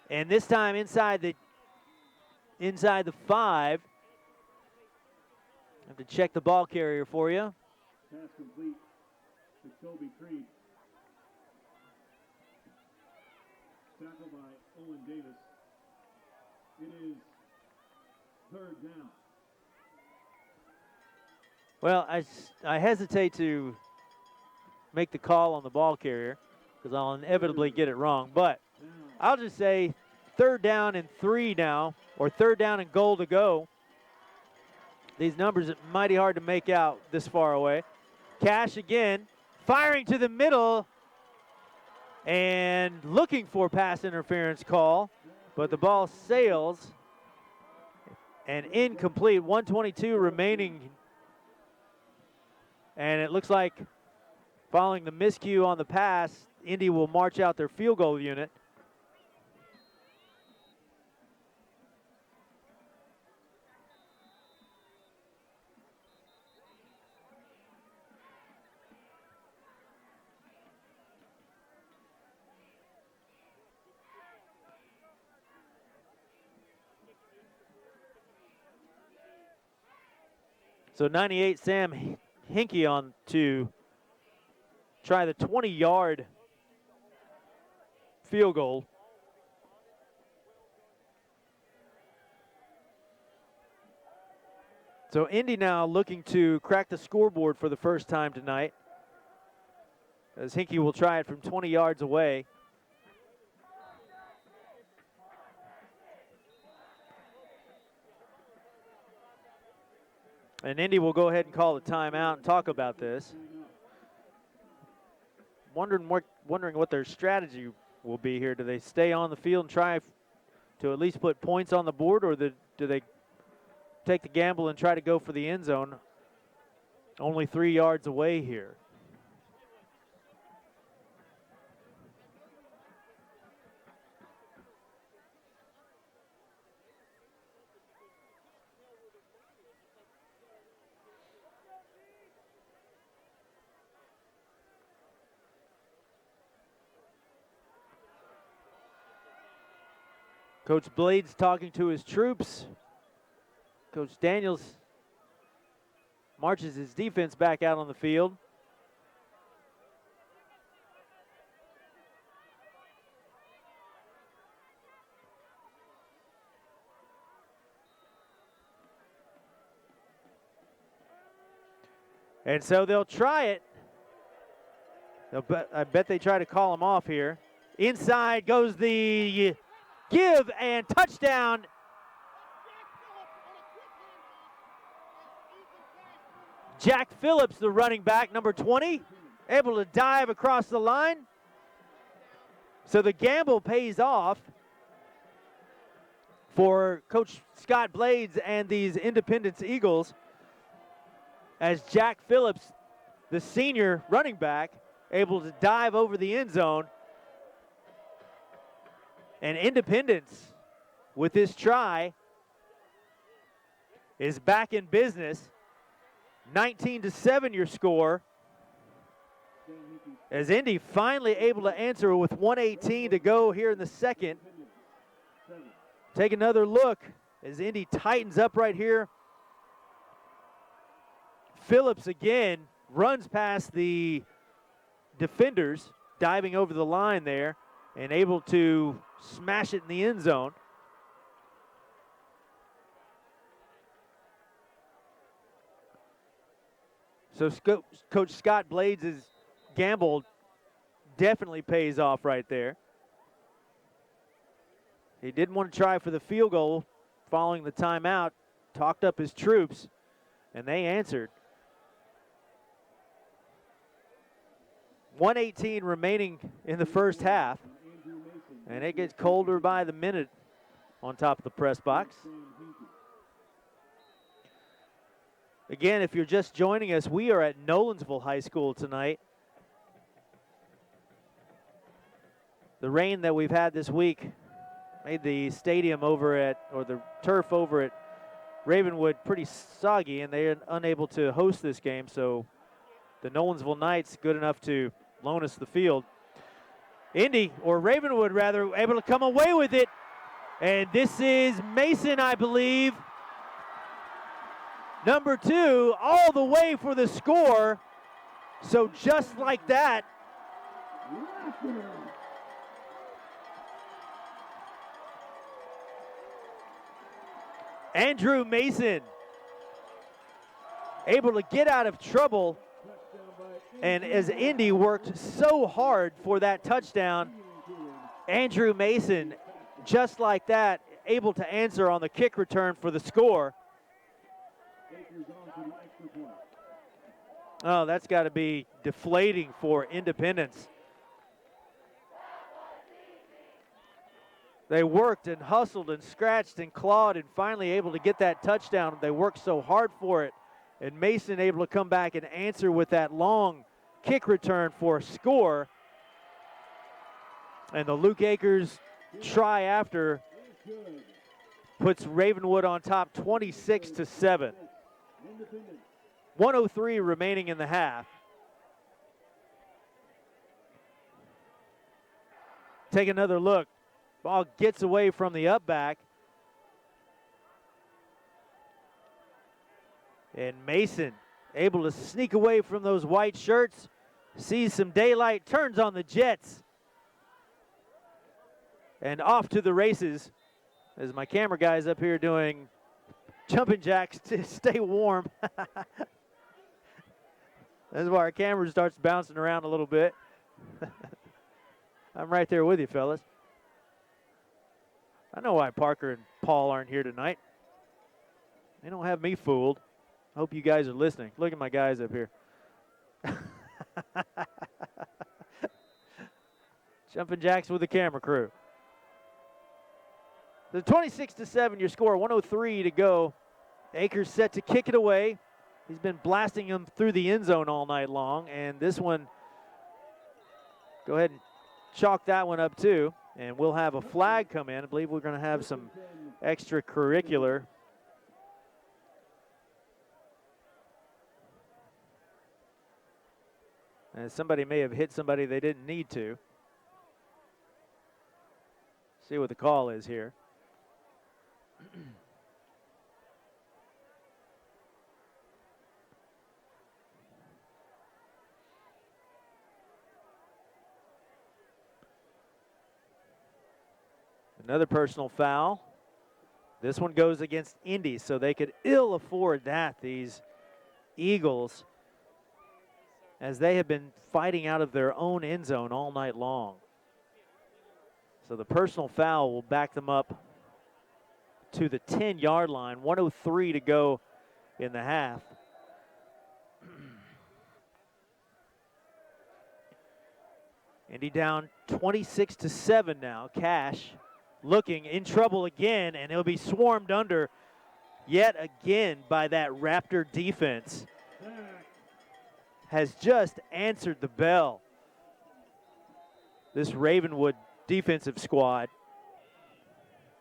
And this time inside the 5. I have to check the ball carrier for you. Pass complete to Toby Creed. Tackled by Owen Davis. It is third down. Well, I hesitate to make the call on the ball carrier because I'll inevitably get it wrong. But I'll just say third down and 3 now, or third down and goal to go. These numbers are mighty hard to make out this far away. Cash again, firing to the middle and looking for pass interference call, but the ball sails and incomplete. 1:22 remaining. And it looks like following the miscue on the pass, Indy will march out their field goal unit. So 98 Sam Hinkie on to try the 20-yard field goal. So Indy now looking to crack the scoreboard for the first time tonight, as Hinkie will try it from 20 yards away. And Indy will go ahead and call the timeout and talk about this. Wondering what their strategy will be here. Do they stay on the field and try to at least put points on the board, or do they take the gamble and try to go for the end zone only 3 yards away here? Coach Blades talking to his troops. Coach Daniels marches his defense back out on the field. And so they'll try it. I bet they try to call him off here. Inside goes the give and touchdown. Jack Phillips, the running back, number 20, able to dive across the line. So the gamble pays off for Coach Scott Blades and these Independence Eagles, as Jack Phillips, the senior running back, able to dive over the end zone. And Independence, with this try, is back in business. 19-7 your score, as Indy finally able to answer with 1:18 to go here in the second. Take another look as Indy tightens up right here. Phillips again runs past the defenders, diving over the line there, and able to smash it in the end zone. So Coach Scott Blades' gamble definitely pays off right there. He didn't want to try for the field goal following the timeout, talked up his troops, and they answered. 1:18 remaining in the first half, and it gets colder by the minute on top of the press box. Again, if you're just joining us, we are at Nolensville High School tonight. The rain that we've had this week made the stadium over at, or the turf over at Ravenwood pretty soggy, and they're unable to host this game, so the Nolensville Knights good enough to loan us the field. Indy, or Ravenwood rather, able to come away with it, and this is Mason, I believe. Number 2, all the way for the score. So just like that, Andrew Mason able to get out of trouble, and as Indy worked so hard for that touchdown, Andrew Mason, just like that, able to answer on the kick return for the score. Oh, that's got to be deflating for Independence. They worked and hustled and scratched and clawed and finally able to get that touchdown. They worked so hard for it. And Mason able to come back and answer with that long kick return for a score. And the Luke Akers try after puts Ravenwood on top 26-7. 1:03 remaining in the half. Take another look. Ball gets away from the up back. And Mason able to sneak away from those white shirts. Sees some daylight, turns on the Jets. And off to the races as my camera guy's up here doing jumping jacks to stay warm. That's why our camera starts bouncing around a little bit. I'm right there with you, fellas. I know why Parker and Paul aren't here tonight. They don't have me fooled. I hope you guys are listening. Look at my guys up here. Jumping jacks with the camera crew. The 26-7 your score, 1:03 to go. Akers set to kick it away. He's been blasting them through the end zone all night long, and this one, go ahead and chalk that one up too, and we'll have a flag come in. I believe we're going to have some extracurricular. And somebody may have hit somebody they didn't need to. See what the call is here. Another personal foul. This one goes against Indy, so they could ill afford that, these Eagles, as they have been fighting out of their own end zone all night long. So the personal foul will back them up to the 10-yard line. 1:03 to go in the half. Indy down 26-7 now. Cash looking in trouble again, and he'll be swarmed under yet again by that Raptor defense. Has just answered the bell. This Ravenwood defensive squad.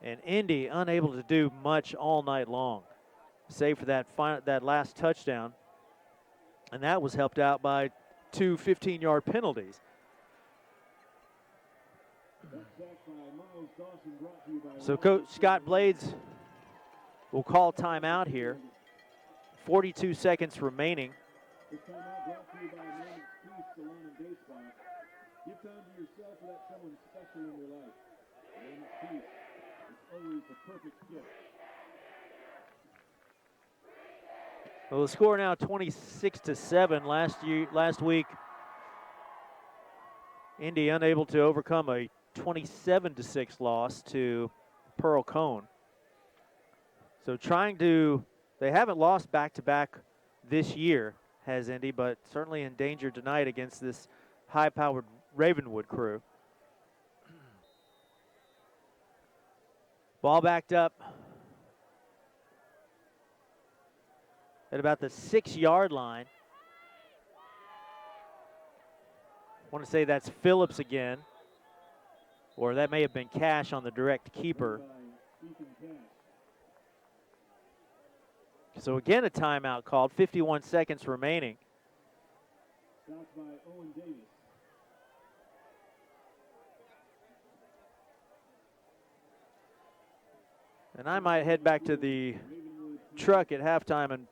And Indy unable to do much all night long, save for that last touchdown. And that was helped out by two 15-yard penalties. So Coach Scott Blades will call timeout here. 42 seconds remaining. This timeout brought to you by Raymond Peace Salon and Day Spa. Give time to yourself or let someone special in your life. Raymond Peace is always the perfect gift. Well, the score now 26-7. Last week, Indy unable to overcome a 27-6 loss to Pearl Cone. So they haven't lost back-to-back this year, has Indy, but certainly in danger tonight against this high-powered Ravenwood crew. Ball backed up at about the 6-yard line. I want to say that's Phillips again, or that may have been Cash on the direct keeper. So again, a timeout called, 51 seconds remaining. Stopped by Owen Davis. And I might head back to the truck at halftime and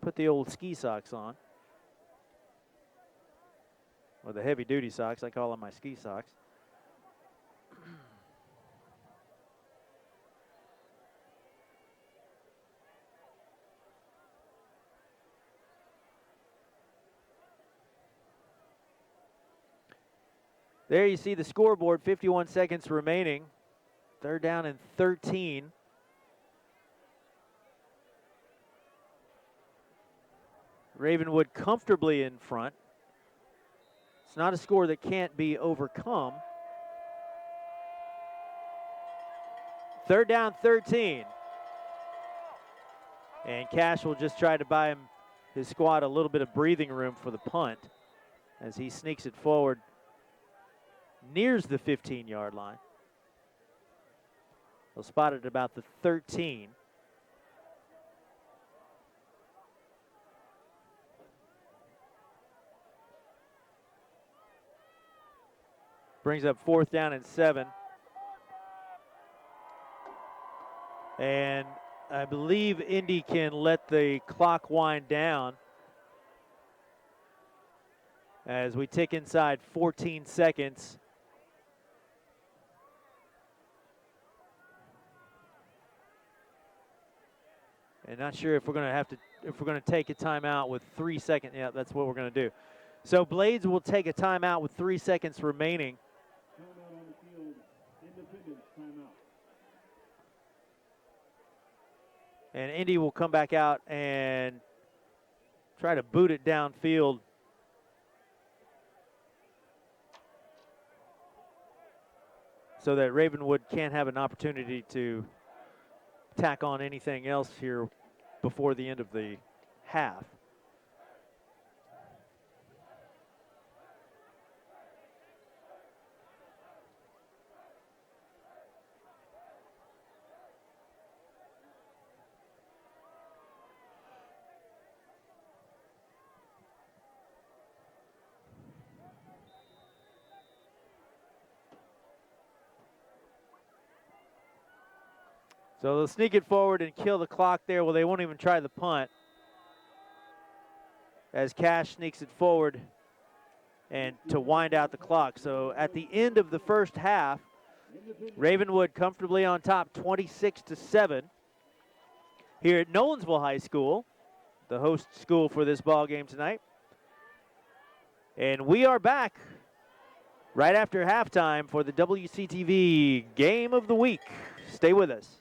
put the old ski socks on. Or the heavy duty socks, I call them my ski socks. There you see the scoreboard, 51 seconds remaining. Third down and 13. Ravenwood comfortably in front. It's not a score that can't be overcome. Third down, 13. And Cash will just try to buy his squad a little bit of breathing room for the punt as he sneaks it forward, nears the 15-yard line. They'll spot it about the 13. Brings up fourth down and 7. And I believe Indy can let the clock wind down as we tick inside 14 seconds. And not sure if we're going to take a timeout with 3 seconds. Yeah, that's what we're going to do. So Blades will take a timeout with 3 seconds remaining. Timeout on the field. Independence timeout. And Indy will come back out and try to boot it downfield. So that Ravenwood can't have an opportunity to tack on anything else here before the end of the half. So they'll sneak it forward and kill the clock there. Well, they won't even try the punt as Cash sneaks it forward and to wind out the clock. So at the end of the first half, Ravenwood comfortably on top, 26-7 here at Nolensville High School, the host school for this ball game tonight. And we are back right after halftime for the WCTV Game of the Week. Stay with us.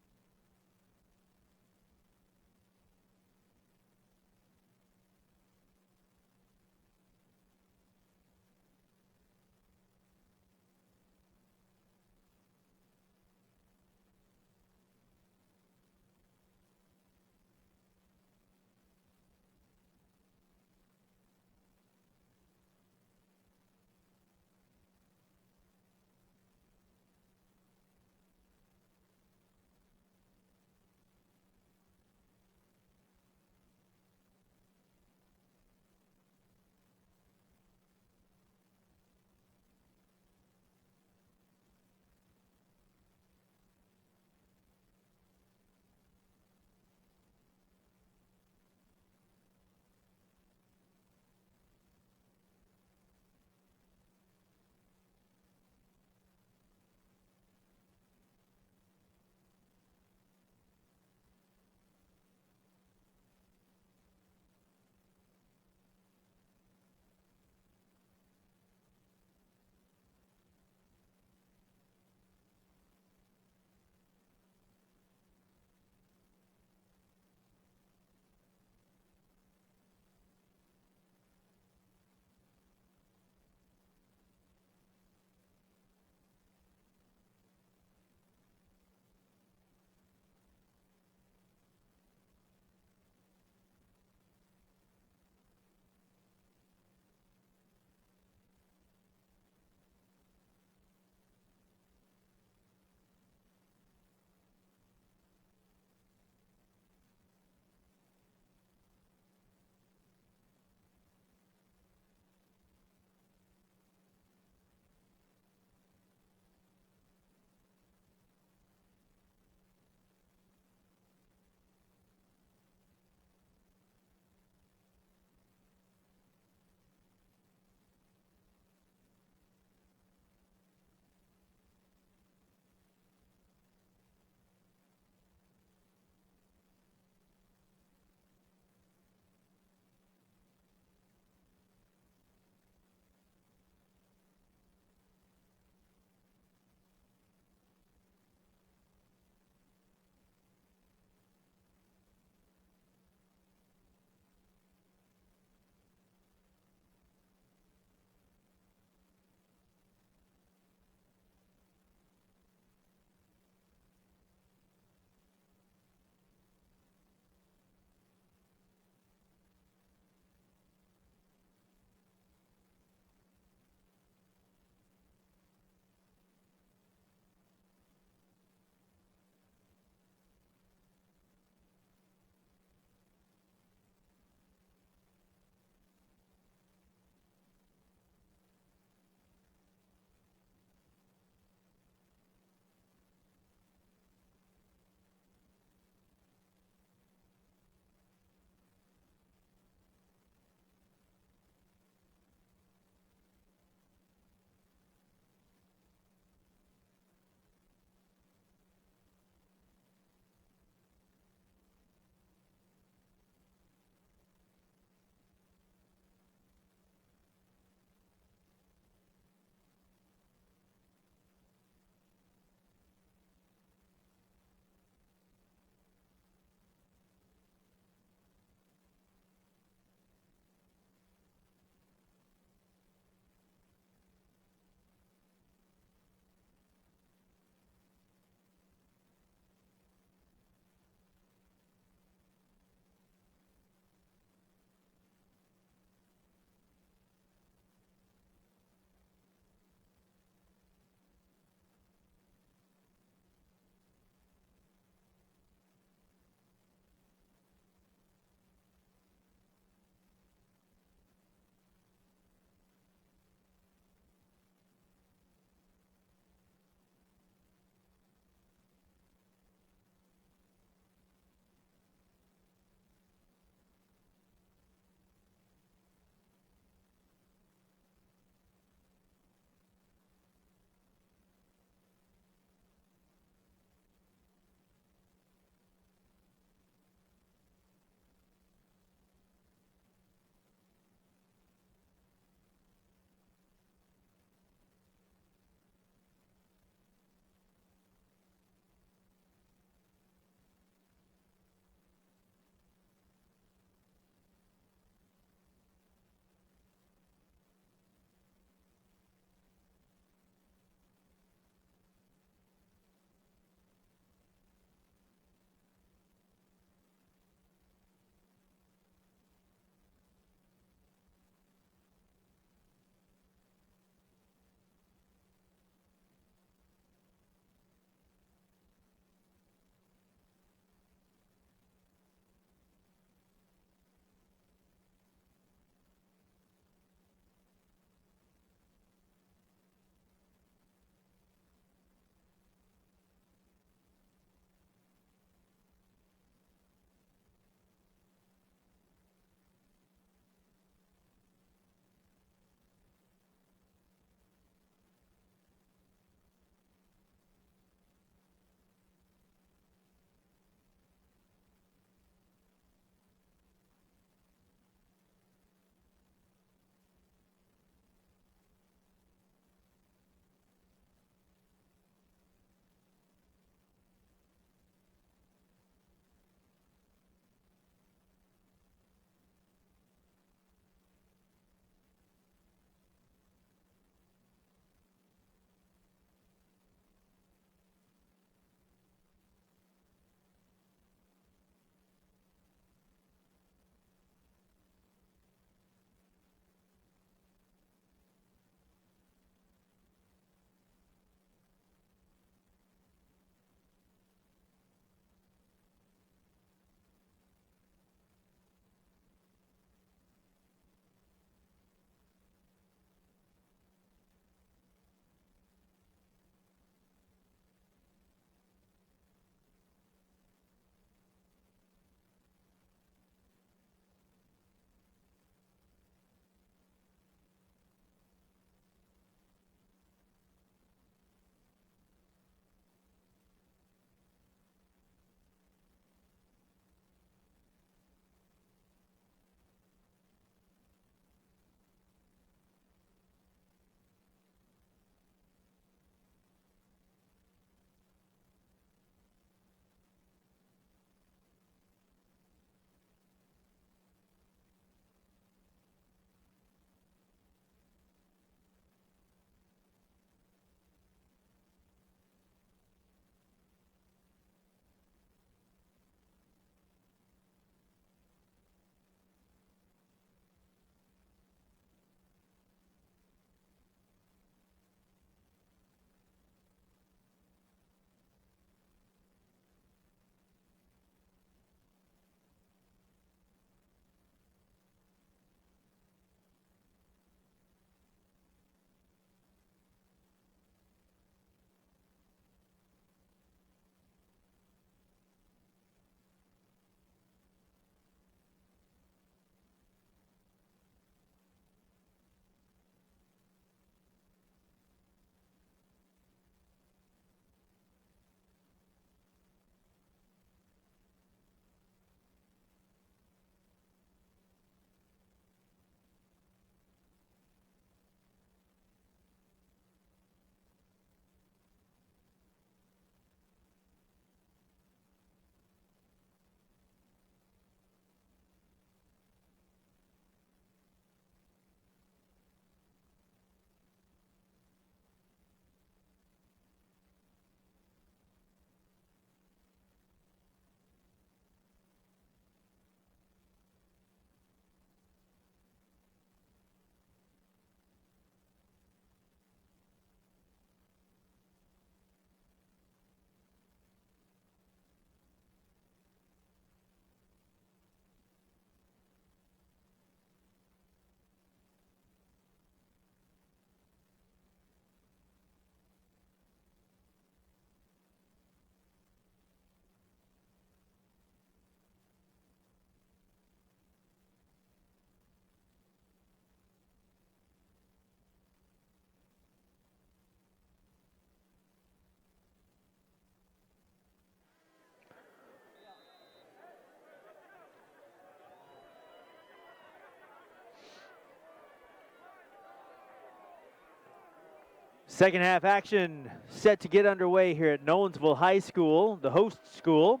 Second half action set to get underway here at Nolensville High School, the host school,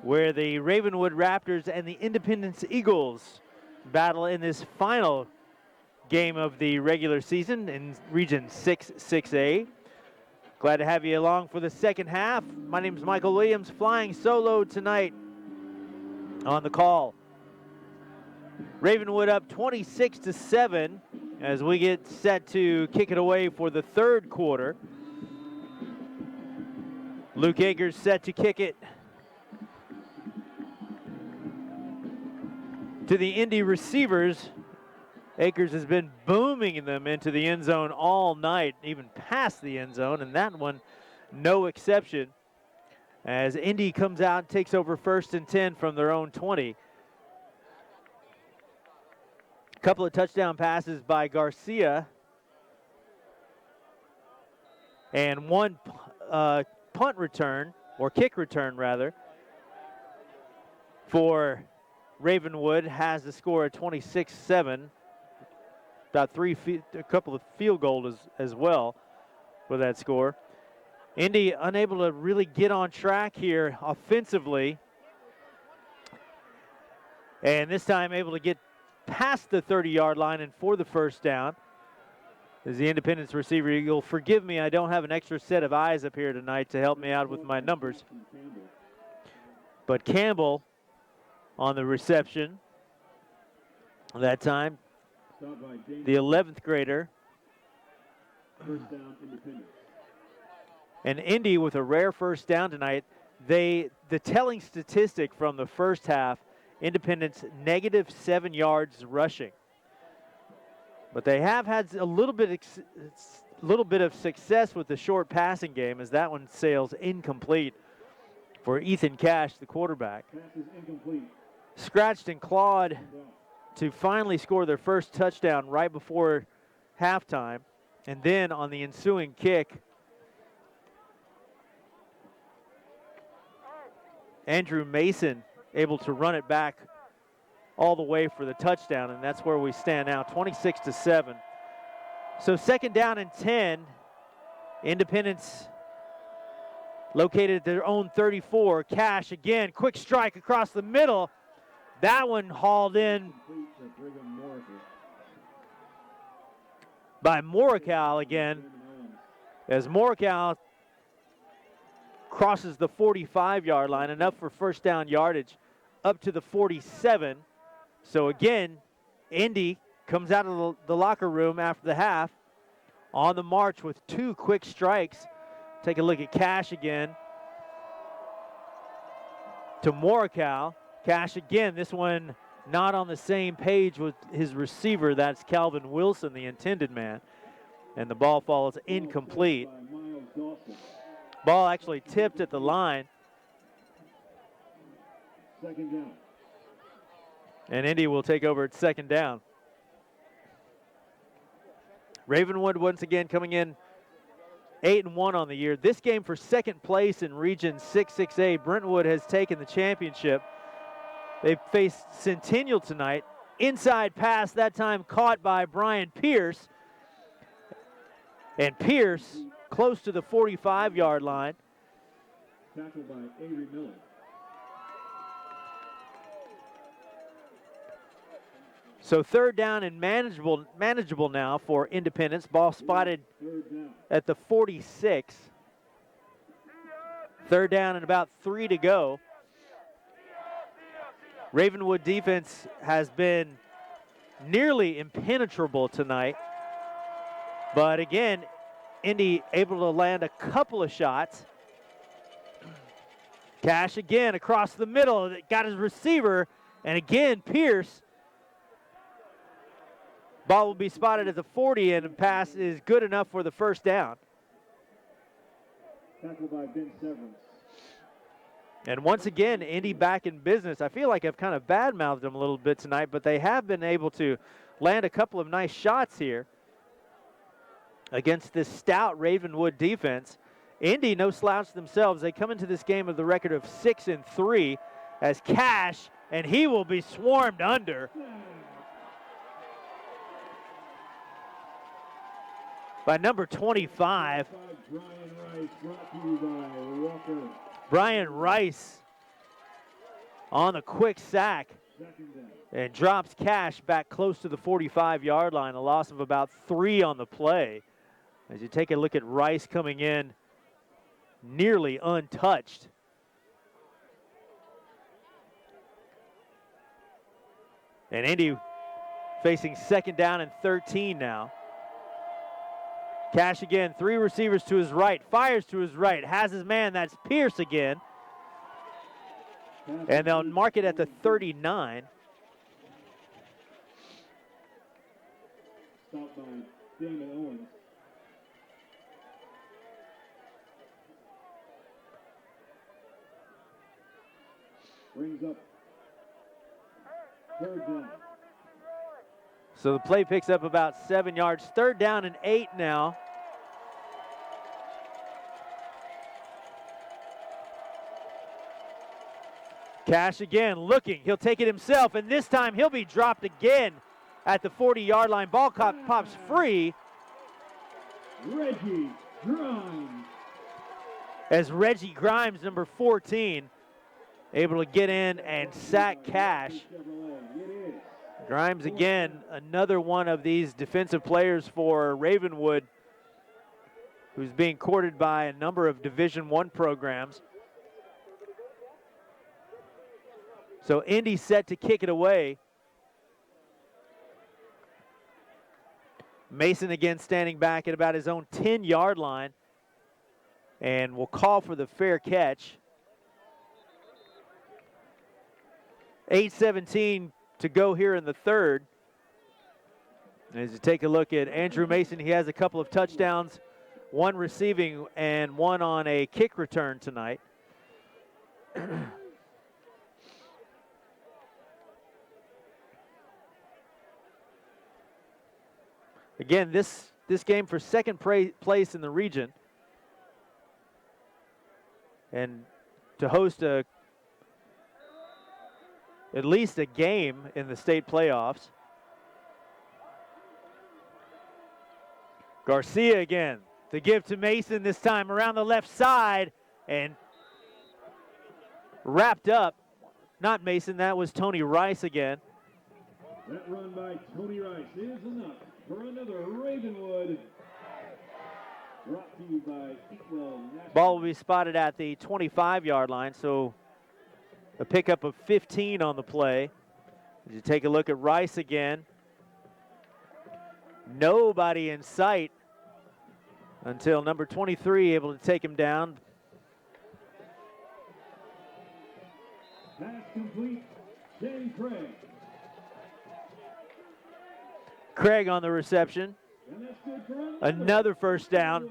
where the Ravenwood Raptors and the Independence Eagles battle in this final game of the regular season in Region 6A. Glad to have you along for the second half. My name is Michael Williams, flying solo tonight on the call. Ravenwood up 26-7 as we get set to kick it away for the third quarter. Luke Akers set to kick it to the Indy receivers. Akers has been booming them into the end zone all night, even past the end zone, and that one no exception. As Indy comes out and takes over 1st and 10 from their own 20. A couple of touchdown passes by Garcia. And one punt return, or kick return rather, for Ravenwood has the score at 26-7. About a couple of field goals as well for that score. Indy unable to really get on track here offensively. And this time able to get past the 30-yard line and for the first down. As the Independence receiver, you'll forgive me, I don't have an extra set of eyes up here tonight to help me out with my numbers. But Campbell on the reception that time, the 11th grader. First down, Independence. And Indy with a rare first down tonight. The telling statistic from the first half, Independence -7 yards rushing. But they have had a little bit of success with the short passing game, as that one sails incomplete for Ethan Cash, the quarterback. Pass is incomplete. Scratched and clawed to finally score their first touchdown right before halftime. And then on the ensuing kick, Andrew Mason able to run it back all the way for the touchdown, and that's where we stand now, 26-7. So second down and 10, Independence located at their own 34. Cash again, quick strike across the middle. That one hauled in by Morikawa again, as Morikawa crosses the 45-yard line, enough for first down yardage up to the 47. So again, Indy comes out of the locker room after the half on the march with 2 quick strikes. Take a look at Cash again to Morikawa. Cash again, this one not on the same page with his receiver. That's Calvin Wilson, the intended man. And the ball falls incomplete. Ball actually tipped at the line. Second down. And Indy will take over at second down. Ravenwood once again coming in 8-1 on the year. This game for second place in Region 6A. Brentwood has taken the championship. They faced Centennial tonight. Inside pass, that time caught by Brian Pierce. And Pierce close to the 45-yard line. Tackled by Avery Miller. So third down and manageable now for Independence. Ball spotted at the 46. Third down and about 3 to go. Ravenwood defense has been nearly impenetrable tonight. But again, Indy able to land a couple of shots. Cash again across the middle, got his receiver, and again Pierce. Ball will be spotted at the 40, and the pass is good enough for the first down. Tackled by Ben Severance. And once again, Indy back in business. I feel like I've kind of badmouthed them a little bit tonight, but they have been able to land a couple of nice shots here against this stout Ravenwood defense. Indy, no slouch themselves. They come into this game with the record of 6-3 as Cash, and he will be swarmed under by number 25. Brian Rice, brought to you by Walker. Brian Rice on the quick sack and drops Cash back close to the 45-yard line, a loss of about 3 on the play. As you take a look at Rice coming in nearly untouched. And Indy facing 2nd down and 13 now. Cash again, 3 receivers to his right, fires to his right, has his man, that's Pierce again. And they'll mark it at the 39. Stopped by Damon Owens. Brings up 3rd down. So the play picks up about 7 yards. 3rd down and 8 now. Cash again looking. He'll take it himself, and this time he'll be dropped again at the 40-yard line. Ball pops free. Reggie Grimes. As Reggie Grimes, number 14, able to get in and sack Cash. Grimes again, another one of these defensive players for Ravenwood, who's being courted by a number of Division I programs. So Indy set to kick it away. Mason again standing back at about his own 10-yard line and will call for the fair catch. 8:17 to go here in the 3rd. As you take a look at Andrew Mason, he has a couple of touchdowns, 1 receiving and 1 on a kick return tonight. Again, this game for 2nd place in the region. And to host at least a game in the state playoffs. Garcia again, to give to Mason this time around the left side and wrapped up. Not Mason, that was Tony Rice again. That run by Tony Rice is enough for another Ravenwood. Brought to you by Eatwell National. Ball will be spotted at the 25-yard line, so a pickup of 15 on the play. As you take a look at Rice again, nobody in sight until number 23 able to take him down. Pass complete, Shane Craig. Craig on the reception. And that's good for another 1st down.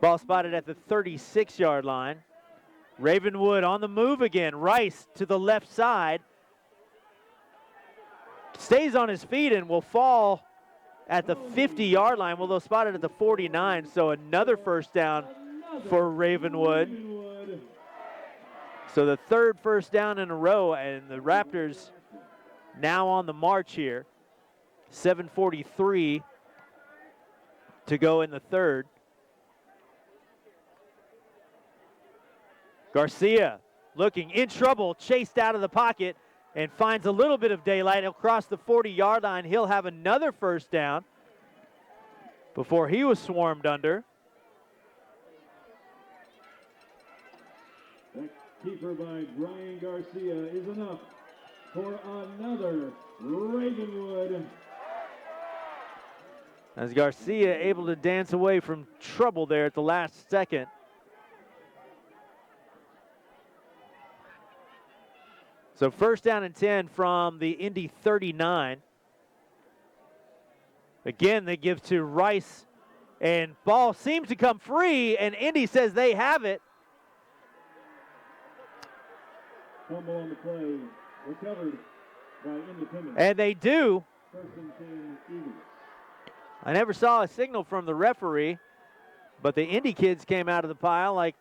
Ball spotted at the 36-yard line. Ravenwood on the move again. Rice to the left side. Stays on his feet and will fall at the 50-yard line. Well, they'll spot it at the 49, so another 1st down for Ravenwood. So the 3rd 1st down in a row, and the Raptors now on the march here. 7:43 to go in the 3rd. Garcia looking in trouble, chased out of the pocket and finds a little bit of daylight. He'll cross the 40-yard line. He'll have another 1st down before he was swarmed under. That keeper by Brian Garcia is enough for another Ravenwood. As Garcia able to dance away from trouble there at the last second. So 1st down and 10 from the Indy 39. Again, they give to Rice, and ball seems to come free, and Indy says they have it. Fumble on the play, recovered by Independence. And they do. 1st and 10 Eagles. I never saw a signal from the referee, but the Indy kids came out of the pile like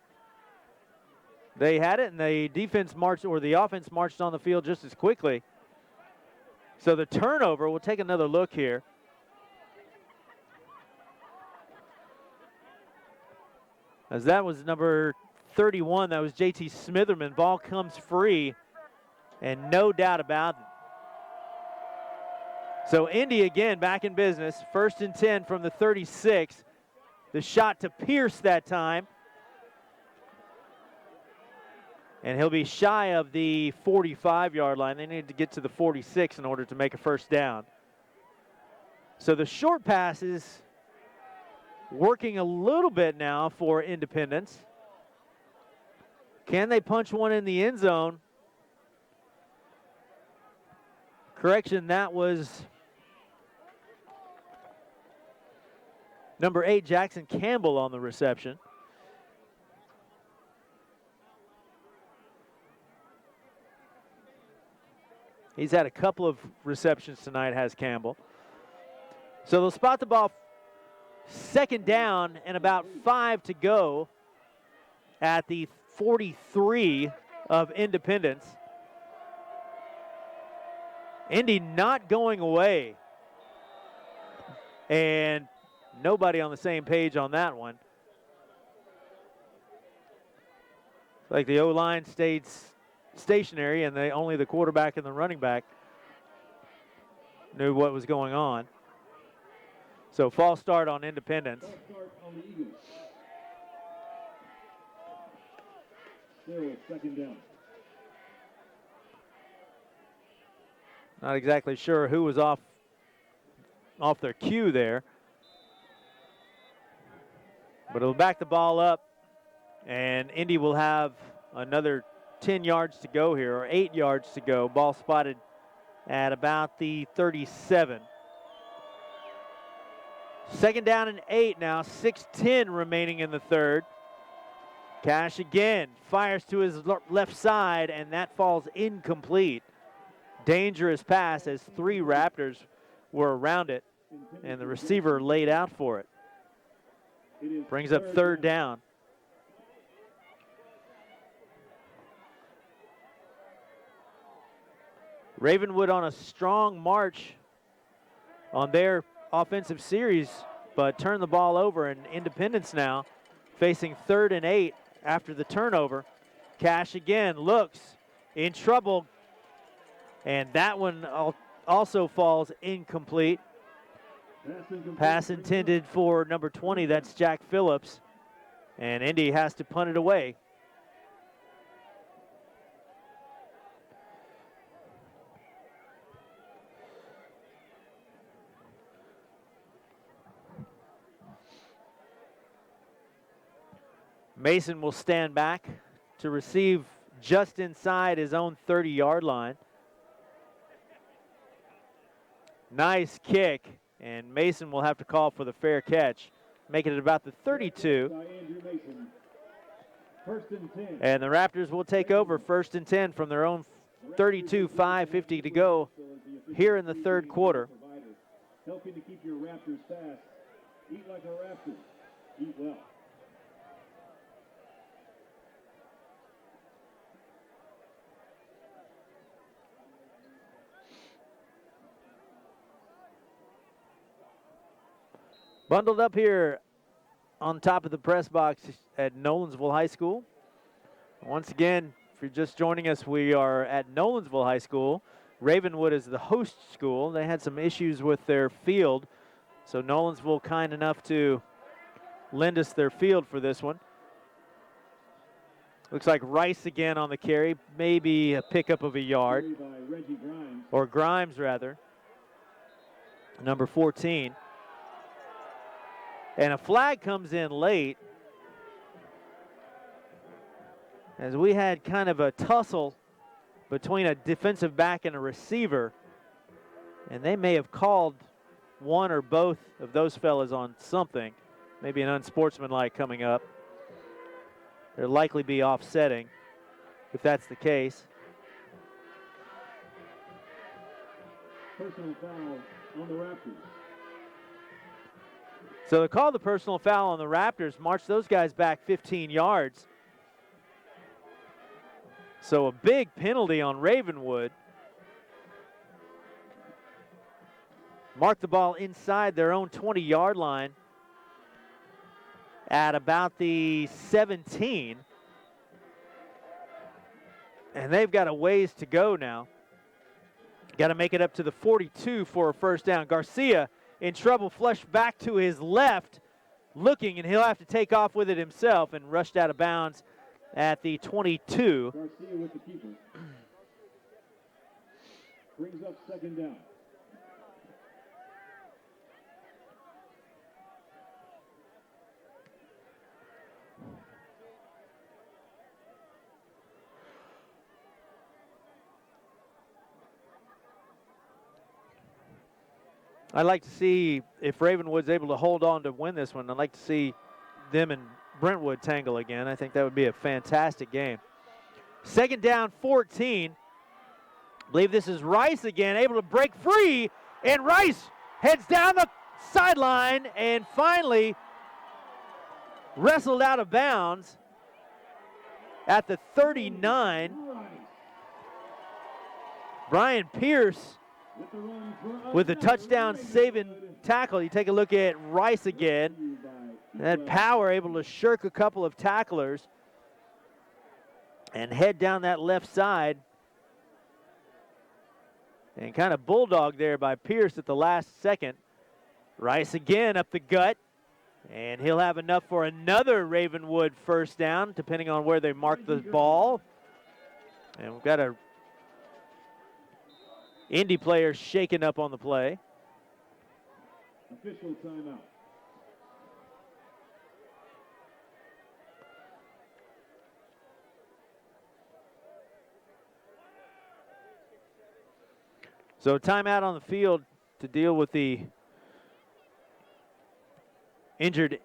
they had it, and the defense marched, or the offense marched on the field just as quickly. So the turnover, we'll take another look here. as that was number 31. That was JT Smitherman. Ball comes free, and no doubt about it. So Indy again back in business. 1st and 10 from the 36. The shot to Pierce that time. And he'll be shy of the 45-yard line. They need to get to the 46 in order to make a first down. So the short pass is working a little bit now for Independence. Can they punch one in the end zone? Correction, that was number 8, Jackson Campbell, on the reception. He's had a couple of receptions tonight, has Campbell. So they'll spot the ball, 2nd down and about 5 to go at the 43 of Independence. Indy not going away. And nobody on the same page on that one. Like the O-line stayed stationary, and only the quarterback and the running back knew what was going on. So false start on Independence. False start on the Eagles. Still 2nd down. Not exactly sure who was off their cue there. But it'll back the ball up, and Indy will have another 10 yards to go here, or 8 yards to go. Ball spotted at about the 37. 2nd down and 8 now, 6:10 remaining in the 3rd. Cash again, fires to his left side, and that falls incomplete. Dangerous pass as 3 Raptors were around it, and the receiver laid out for it. Brings up 3rd down. Ravenwood on a strong march on their offensive series, but turned the ball over, and Independence now facing 3rd and 8 after the turnover. Cash again looks in trouble, and that one also falls incomplete. Pass intended for number 20, that's Jack Phillips, and Indy has to punt it away. Mason will stand back to receive just inside his own 30-yard line. Nice kick, and Mason will have to call for the fair catch, making it about the 32. And the Raptors will take over 1st and 10 from their own 32, 5:50 to go here in the 3rd quarter. Helping to keep your Raptors fast. Eat like a Raptor. Eat well. Bundled up here on top of the press box at Nolensville High School. Once again, if you're just joining us, we are at Nolensville High School. Ravenwood is the host school. They had some issues with their field, so Nolensville kind enough to lend us their field for this one. Looks like Rice again on the carry, maybe a pickup of a yard, or Grimes rather, number 14. And a flag comes in late, as we had kind of a tussle between a defensive back and a receiver, and they may have called one or both of those fellas on something, maybe an unsportsmanlike coming up. They'll likely be offsetting if that's the case. Personal foul on the Raptors. So they call the personal foul on the Raptors, march those guys back 15 yards. So a big penalty on Ravenwood. Mark the ball inside their own 20-yard line. at about the 17. And they've got a ways to go now. Got to make it up to the 42 for a first down. Garcia in trouble, flushed back to his left, looking, and he'll have to take off with it himself, and rushed out of bounds at the 22. Garcia with the keeper. Brings up second down. I'd like to see if Ravenwood's able to hold on to win this one. I'd like to see them and Brentwood tangle again. I think that would be a fantastic game. Second down, 14. I believe this is Rice again, able to break free, and Rice heads down the sideline and finally wrestled out of bounds at the 39. Brian Pierce with a touchdown saving tackle. You take a look at Rice again. That power, able to shirk a couple of tacklers and head down that left side. And kind of bulldog there by Pierce at the last second. Rice again up the gut. And he'll have enough for another Ravenwood first down, depending on where they mark the ball. And we've got a Indy player shaken up on the play. Official timeout. So timeout on the field to deal with the injured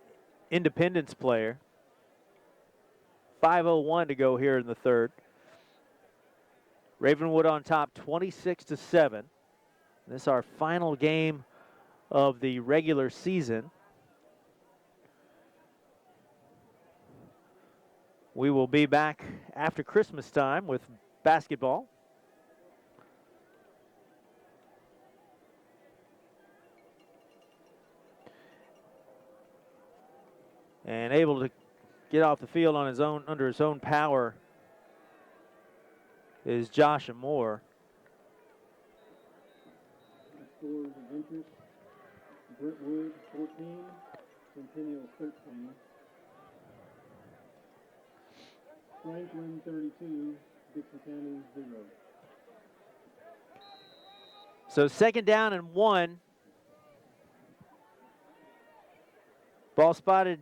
Independence player. 5:01 to go here in the third. Ravenwood on top 26-7. This is our final game of the regular season. We will be back after Christmas time with basketball. And able to get off the field on his own, under his own power, is Josh Moore. Scores of interest. Brentwood 14, Centennial 13. Franklin 32, Dixon County 0. So second down and 1. Ball spotted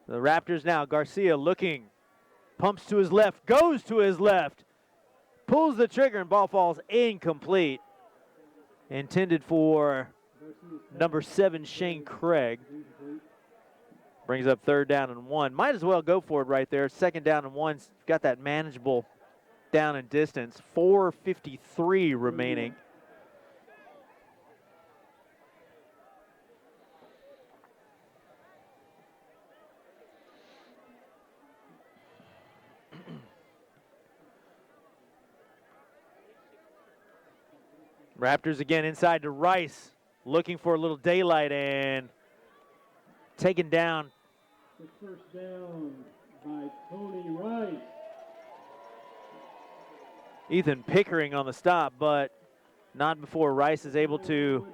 the Raptors now. Garcia looking, pumps to his left, goes to his left, pulls the trigger, and ball falls incomplete. Intended for number 7, Shane Craig. Brings up third down and 1. Might as well go for it right there. Second down and 1. Got that manageable down and distance. 4:53 remaining. Raptors again inside to Rice, looking for a little daylight and taken down. The first down by Tony Rice. Ethan Pickering on the stop, but not before Rice is able to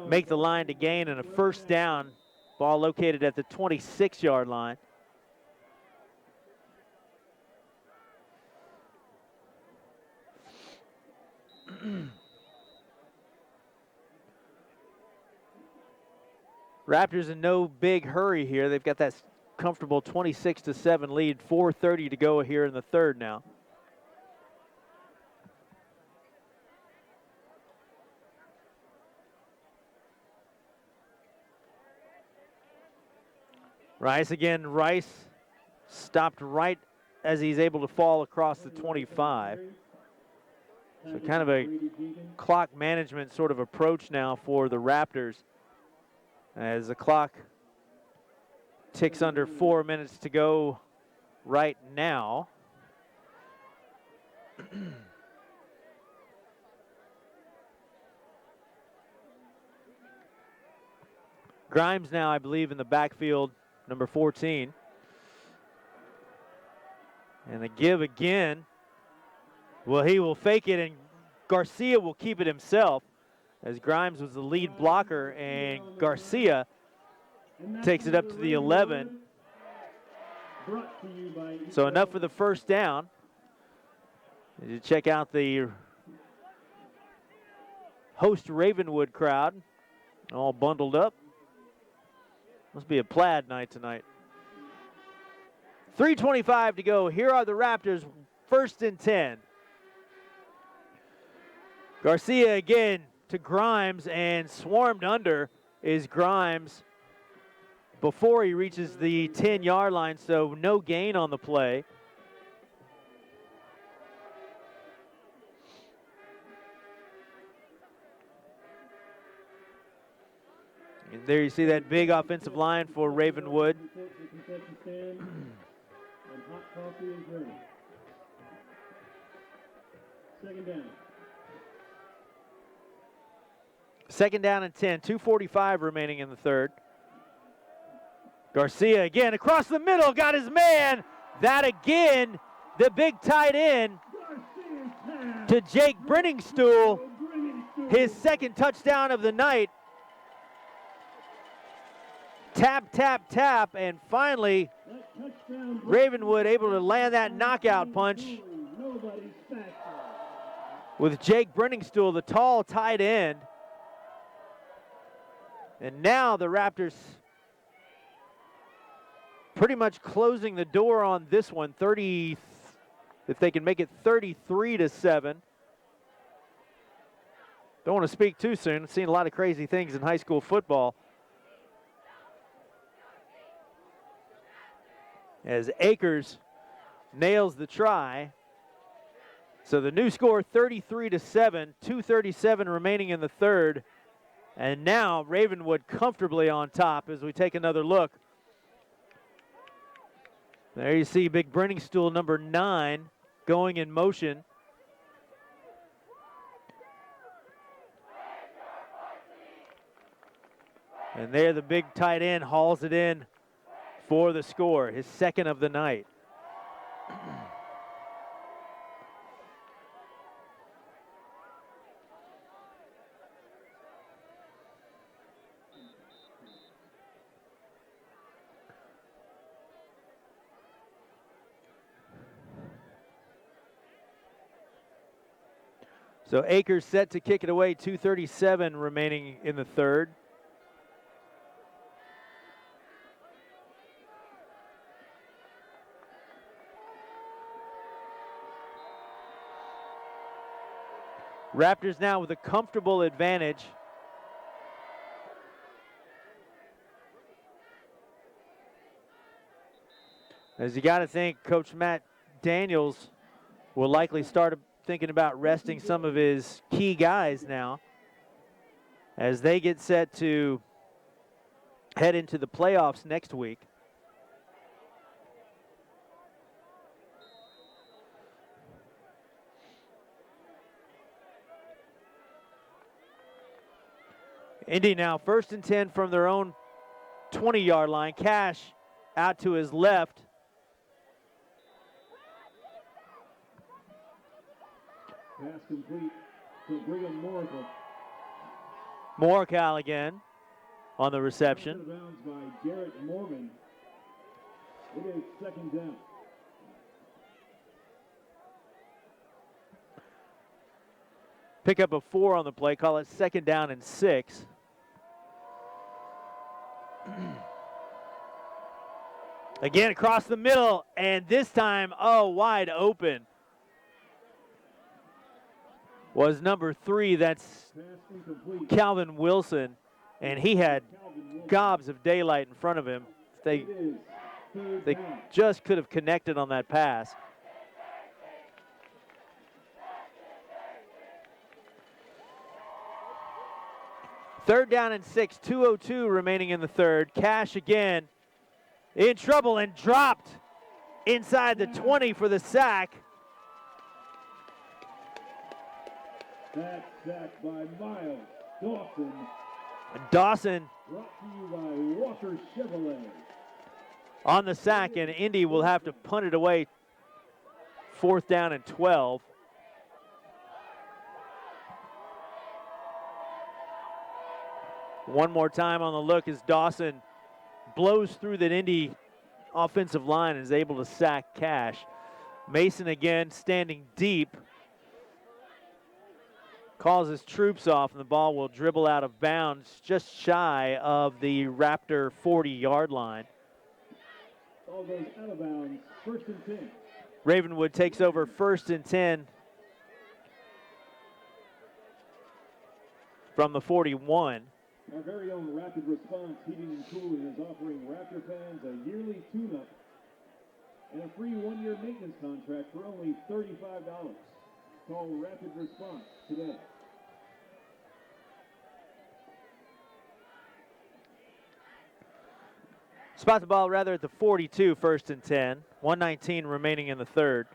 make the line to gain, and a first down. Ball located at the 26-yard line. Raptors in no big hurry here. They've got that comfortable 26-7 lead. 4:30 to go here in the third now. Rice again. Rice stopped right as he's able to fall across the 25. So kind of a clock management sort of approach now for the Raptors, as the clock ticks under 4 minutes to go right now. Grimes now, I believe, in the backfield, number 14. And the give again. Well, he will fake it, and Garcia will keep it himself, as Grimes was the lead blocker, and Garcia takes it up to the 11. So enough for the first down. As you check out the host Ravenwood crowd, all bundled up. Must be a plaid night tonight. 3:25 to go. Here are the Raptors, 1st and 10. Garcia again to Grimes, and swarmed under is Grimes before he reaches the 10-yard line, so no gain on the play. And there you see that big offensive line for Ravenwood. Second down and 10, 2:45 remaining in the third. Garcia again across the middle, got his man. That again, the big tight end to Jake Brenningstool, his second touchdown of the night. Tap, tap, tap, and finally Ravenwood able to land that knockout punch with Jake Brenningstool, the tall tight end. And now the Raptors pretty much closing the door on this one, 30, if they can make it 33-7. Don't want to speak too soon. I've seen a lot of crazy things in high school football. As Akers nails the try. So the new score, 33-7, 2:37 remaining in the third. And now Ravenwood comfortably on top as we take another look. There you see big Brenningstool, number 9, going in motion. And there the big tight end hauls it in for the score, his second of the night. So Akers set to kick it away, 2:37 remaining in the third. Raptors now with a comfortable advantage. As you got to think, Coach Matt Daniels will likely start thinking about resting some of his key guys now as they get set to head into the playoffs next week. Indy now 1st and 10 from their own 20-yard line. Cash out to his left. Pass complete to Brigham Morrical. Morrical again on the reception. Out of bounds by Garrett Morgan. It is second down. Pick up a 4 on the play, call it second down and 6. Again across the middle, and this time, wide open was number 3. That's Calvin Wilson, and he had gobs of daylight in front of him. They just could have connected on that pass. Third down and 6, 2:02 remaining in the third. Cash again in trouble and dropped inside the 20 for the sack. That sack by Miles Dawson. Dawson Brought to you by Walker Chevrolet. on the sack, and Indy will have to punt it away. 4th down and 12. One more time on the look as Dawson blows through that Indy offensive line and is able to sack Cash. Mason again standing deep. Calls his troops off, and the ball will dribble out of bounds just shy of the Raptor 40-yard line. Ball goes out of bounds, 1st and 10. Ravenwood takes over 1st and 10 from the 41. Our very own Rapid Response Heating and Cooling is offering Raptor fans a yearly tune-up and a free 1-year maintenance contract for only $35. Call Rapid Response today. Spot the ball rather at the 42, 1st and 10. 1:19 remaining in the 3rd.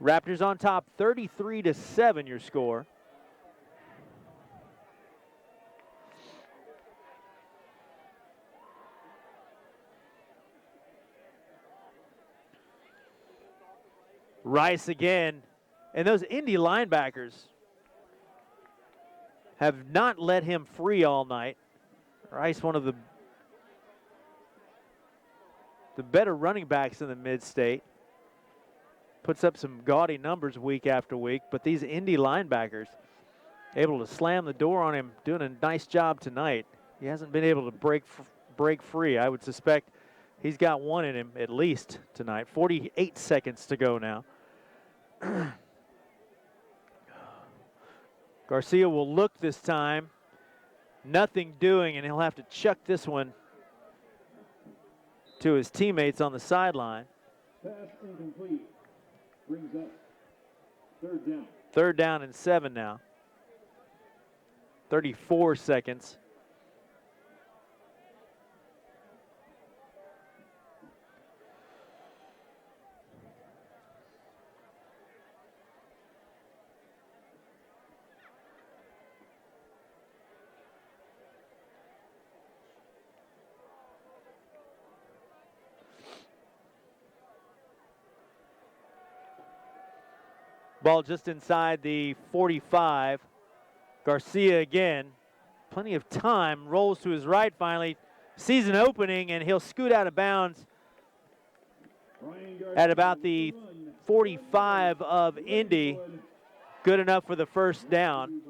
Raptors on top, 33-7 your score. Rice again, and those Indy linebackers have not let him free all night. Rice, one of the better running backs in the mid-state, puts up some gaudy numbers week after week, but these Indy linebackers able to slam the door on him, doing a nice job tonight. He hasn't been able to break free. I would suspect he's got one in him at least tonight. 48 seconds to go now. Garcia will look this time. Nothing doing, and he'll have to chuck this one to his teammates on the sideline. Pass incomplete. Brings up 3rd down. 3rd down and 7 now. 34 seconds. Ball just inside the 45. Garcia again, plenty of time, rolls to his right finally, sees an opening, and he'll scoot out of bounds at about the 45 of Indy. Good enough for the 1st down.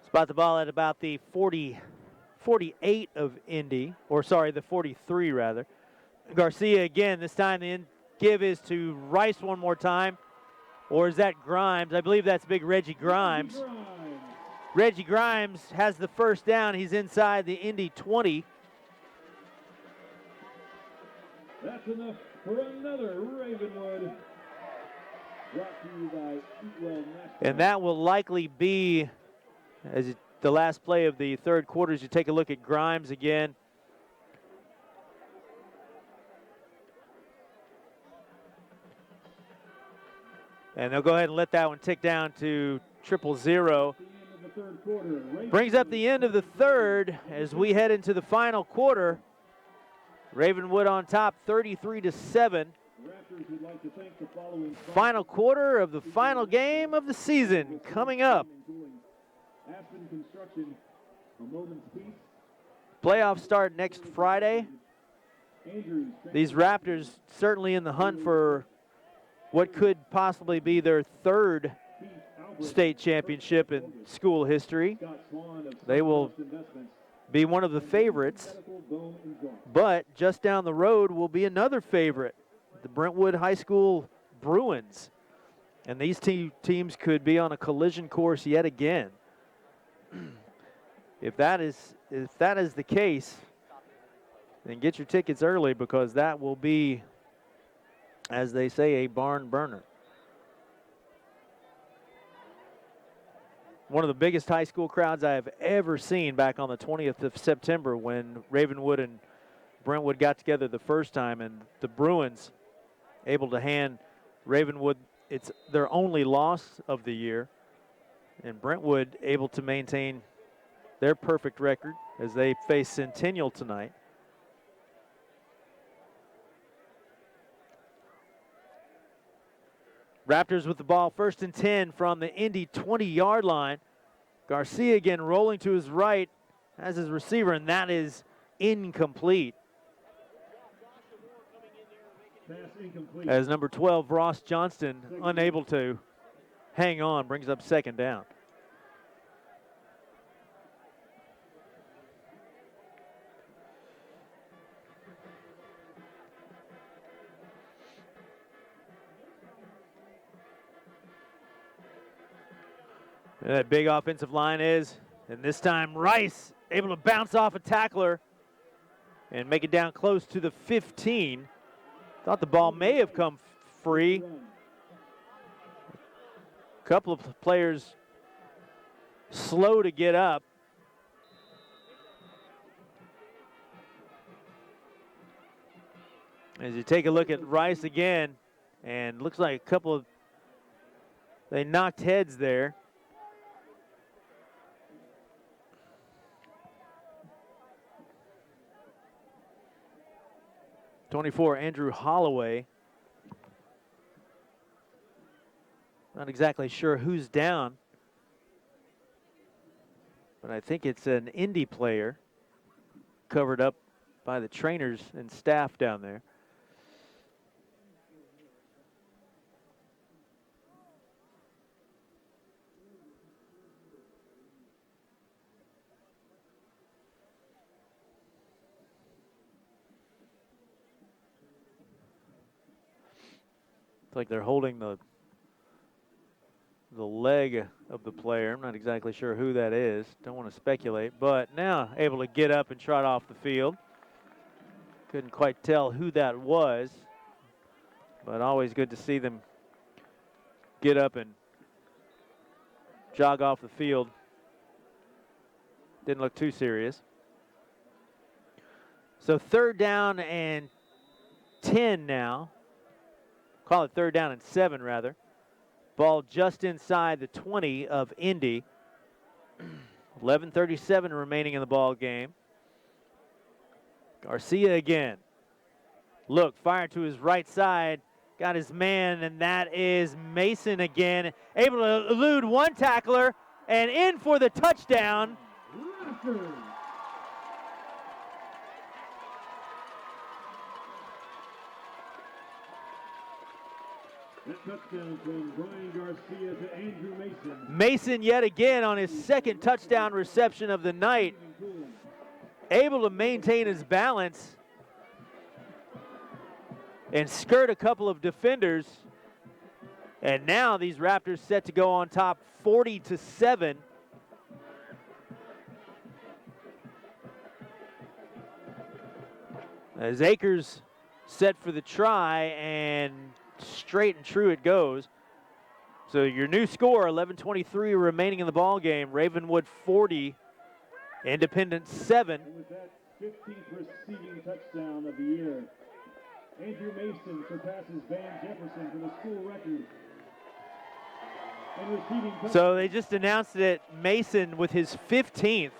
Spot the ball at about the 48 of Indy, or sorry, the 43 rather. Garcia again, this time the give is to Rice one more time. Or is that Grimes? I believe that's big Reggie Grimes. Reggie Grimes has the 1st down. He's inside the Indy 20. That's enough for another Ravenwood. Brought to you by Eatwell National. And that will likely be the last play of the 3rd quarter. As you take a look at Grimes again. And they'll go ahead and let that one tick down to 0-0. Brings up the end of the 3rd as we head into the final quarter. Ravenwood on top, 33-7. Final quarter of the final game of the season coming up. Playoffs start next Friday. These Raptors certainly in the hunt for what could possibly be their 3rd state championship in school history. They will be one of the favorites, but just down the road will be another favorite, the Brentwood High School Bruins. And these teams could be on a collision course yet again. If that is the case, then get your tickets early, because that will be, as they say, a barn burner. One of the biggest high school crowds I have ever seen back on the 20th of September when Ravenwood and Brentwood got together the first time, and the Bruins able to hand Ravenwood their only loss of the year, and Brentwood able to maintain their perfect record as they face Centennial tonight. Raptors with the ball, 1st and 10 from the Indy 20-yard line. Garcia again rolling to his right as his receiver, and that is incomplete. As number 12, Ross Johnston, unable to hang on, brings up 2nd down. That big offensive line is, and this time Rice able to bounce off a tackler and make it down close to the 15. Thought the ball may have come free. A couple of players slow to get up. As you take a look at Rice again, and looks like a couple of, they knocked heads there. '24, Andrew Holloway. Not exactly sure who's down, but I think it's an Indy player covered up by the trainers and staff down there. It's like they're holding the leg of the player. I'm not exactly sure who that is. Don't want to speculate, but now able to get up and trot off the field. Couldn't quite tell who that was, but always good to see them get up and jog off the field. Didn't look too serious. So 3rd down and 10 now. Call it 3rd down and 7, rather. Ball just inside the 20 of Indy. 11:37 remaining in the ball game. Garcia again. Look, fired to his right side. Got his man, and that is Mason again. Able to elude one tackler and in for the touchdown. That touchdown from Brian Garcia to Andrew Mason. Mason yet again on his 2nd touchdown reception of the night. Able to maintain his balance and skirt a couple of defenders. And now these Raptors set to go on top 40-7. As Akers set for the try, and straight and true it goes. So your new score, 11:23 remaining in the ball game. Ravenwood 40, Independence 7. And with that 15th receiving touchdown of the year, Andrew Mason surpasses Van Jefferson for the school record. And receiving So they just announced that Mason with his 15th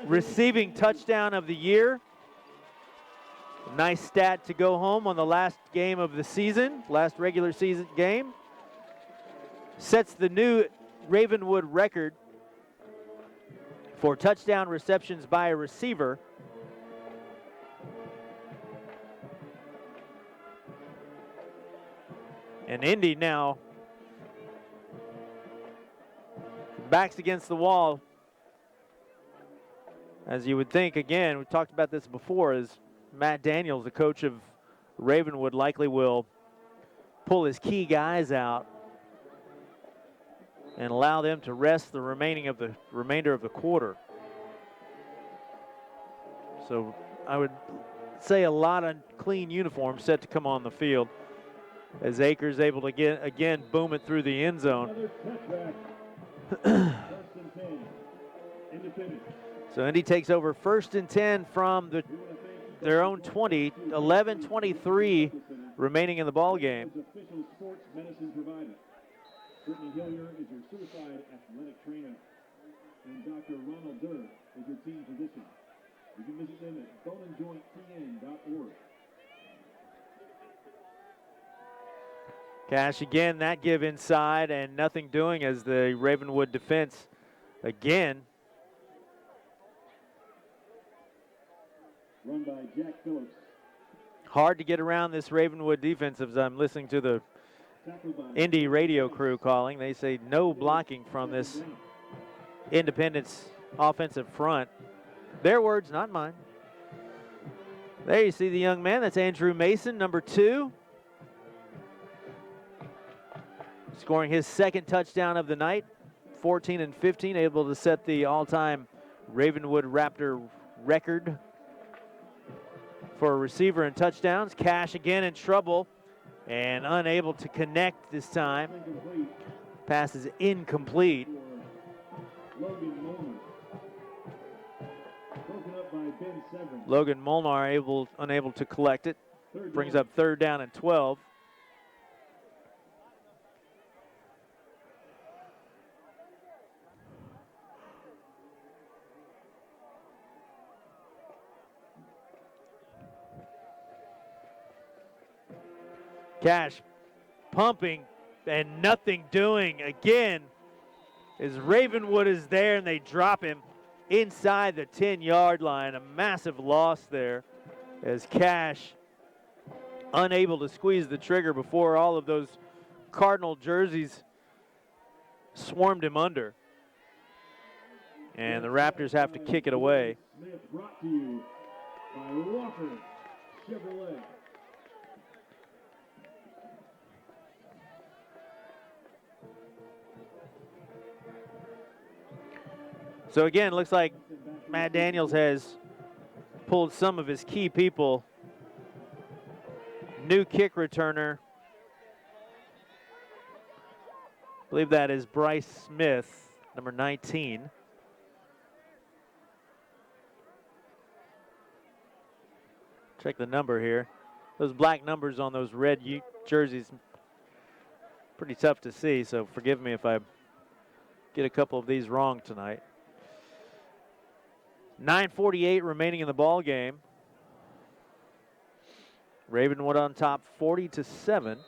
receiving touchdown of the year. Nice stat to go home on the last game of the season, last regular season game. Sets the new Ravenwood record for touchdown receptions by a receiver. And Indy now backs against the wall. As you would think, again, we talked about this before, is Matt Daniels, the coach of Ravenwood, likely will pull his key guys out and allow them to rest the remainder of the quarter. So I would say a lot of clean uniforms set to come on the field as Akers able to get, again, boom it through the end zone. Another touchback. First and 10. Independent. So Indy takes over 1st and 10 from their own 20, 11:23 remaining in the ball game. Official sports medicine provider. Brittany Hillier is your certified athletic trainer. And Dr. Ronald Durr is your team physician. You can visit them at boneandjointtn.org. Cash again, that give inside and nothing doing as the Ravenwood defense again. Run by Jack Phillips. Hard to get around this Ravenwood defense as I'm listening to the Indy radio crew calling. They say no blocking from this Independence offensive front. Their words, not mine. There you see the young man. That's Andrew Mason, number 2. Scoring his 2nd touchdown of the night. 14 and 15, able to set the all-time Ravenwood Raptor record for a receiver and touchdowns. Cash again in trouble and unable to connect this time. Pass is incomplete. Logan Molnar unable to collect it. Brings up 3rd down and 12. Cash pumping and nothing doing again as Ravenwood is there and they drop him inside the 10-yard line. A massive loss there as Cash unable to squeeze the trigger before all of those Cardinal jerseys swarmed him under. And the Raptors have to kick it away. Smith brought to you by Walker Chevrolet. So again, looks like Matt Daniels has pulled some of his key people. New kick returner. I believe that is Bryce Smith, number 19. Check the number here. Those black numbers on those red jerseys, pretty tough to see, so forgive me if I get a couple of these wrong tonight. 9:48 remaining in the ball game. Ravenwood on top 40-7.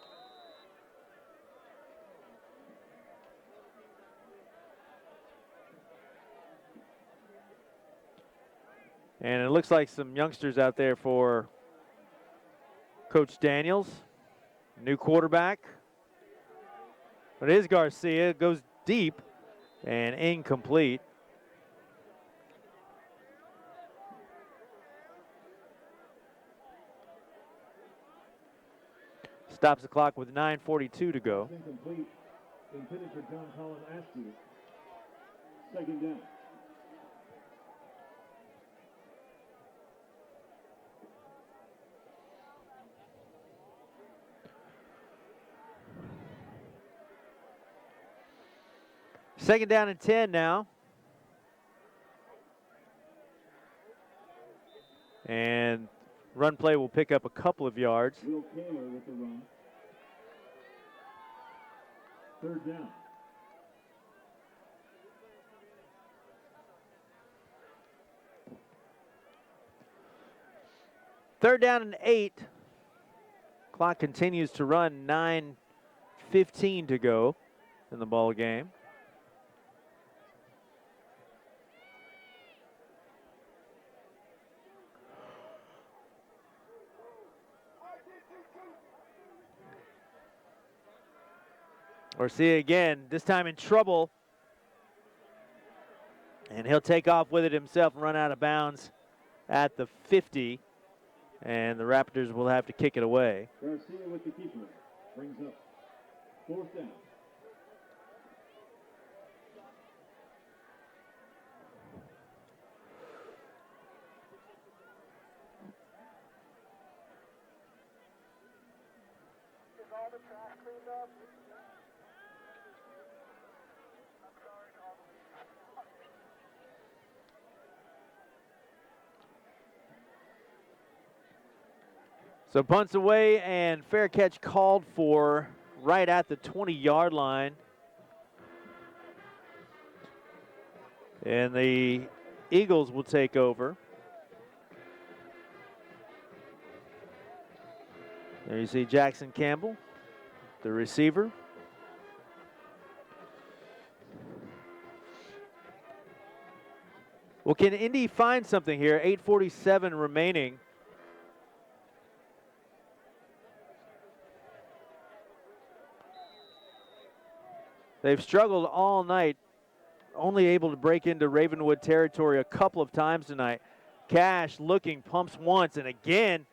And it looks like some youngsters out there for Coach Daniels. New quarterback. But it is Garcia. Goes deep and incomplete. Stops the clock with 9:42 to go. Incomplete. Intended for John Colin Askew. 2nd down. Second down and 10 now. And run play will pick up a couple of yards. Will Taylor with the run. 3rd down. Third down and 8. Clock continues to run. 9:15 to go in the ball game. Garcia again, this time in trouble. And he'll take off with it himself and run out of bounds at the 50. And the Raptors will have to kick it away. Garcia with the keeper. Brings up 4th down. So punts away and fair catch called for right at the 20-yard line. And the Eagles will take over. There you see Jackson Campbell, the receiver. Well, can Indy find something here? 8:47 remaining. They've struggled all night, only able to break into Ravenwood territory a couple of times tonight. Cash looking, pumps once, and again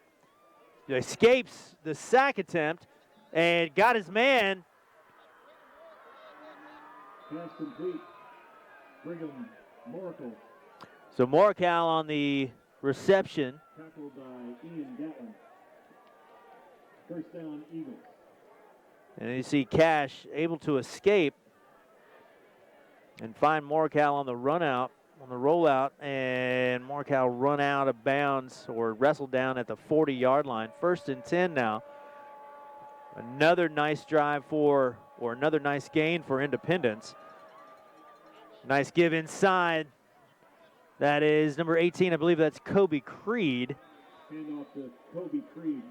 escapes the sack attempt and got his man. Pass complete. Brigham Moracle. So Morcal on the reception. Tackled by Ian Gatlin. First down, Eagles. And you see Cash able to escape and find Morcal on the run out, on the rollout, and Morcal run out of bounds or wrestled down at the 40-yard line. 1st and 10 now. Another nice drive or another nice gain for Independence. Nice give inside. That is number 18, I believe that's Kobe Creed. Hand off to Kobe Creed.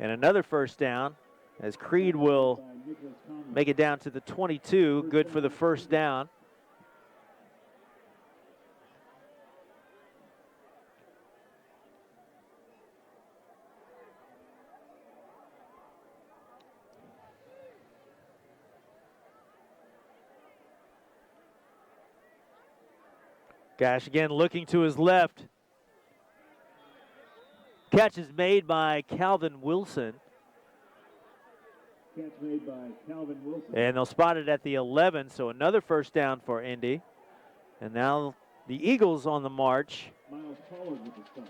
And another first down as Creed will make it down to the 22, good for the first down. Cash again looking to his left. Catch is made by Calvin Wilson. Catch made by Calvin Wilson. And they'll spot it at the 11, so another first down for Indy. And now the Eagles on the march. Miles Pollard with the stop.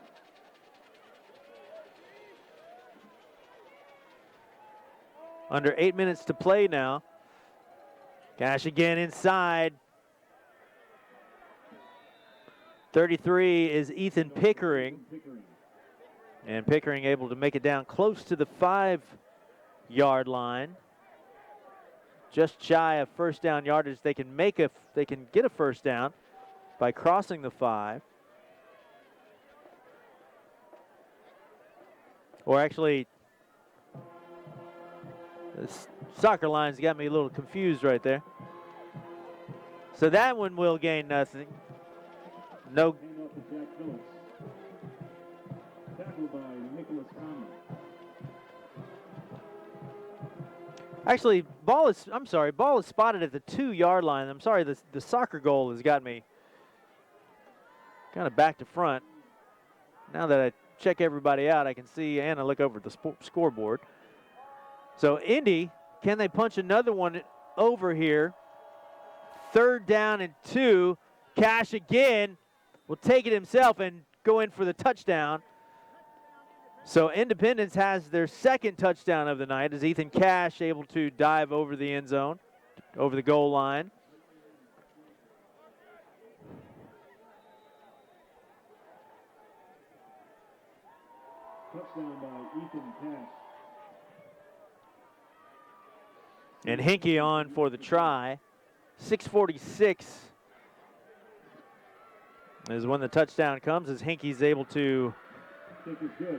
Under 8 minutes to play now. Cash again inside. 33 is Ethan Pickering. And Pickering able to make it down close to the 5-yard line. Just shy of first down yardage. They can get a first down by crossing the 5. Or actually, the soccer line's got me a little confused right there. So that one will gain nothing. No. Hand off to Jack Phillips. Tackled by Nicholas Conley. Actually, ball is spotted at the 2-yard line. I'm sorry, the soccer goal has got me kind of back to front. Now that I check everybody out, I can see and I look over at the scoreboard. So Indy, can they punch another one over here? 3rd down and 2. Cash again will take it himself and go in for the touchdown. So Independence has their 2nd touchdown of the night as Ethan Cash able to dive over the end zone, over the goal line. Touchdown by Ethan Cash. And Hinkie on for the try. 6:46 is when the touchdown comes as Hinkie's able to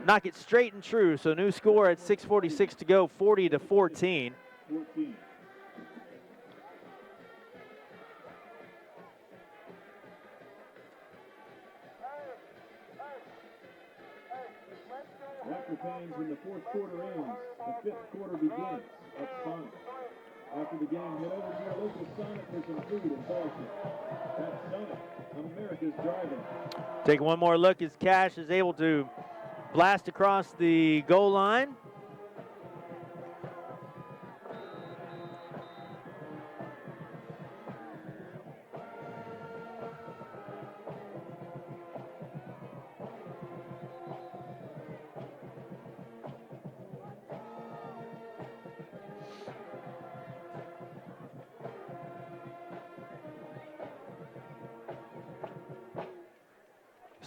knock it straight and true. So new score at 6:46 to go, 40-14. 14. Raptor fans, when the 4th quarter ends, the 5th quarter begins at Sonic. After the game, head over to your local Sonic for some food and fellowship. That's Sonic, America's driving. Take one more look as Cash is able to blast across the goal line.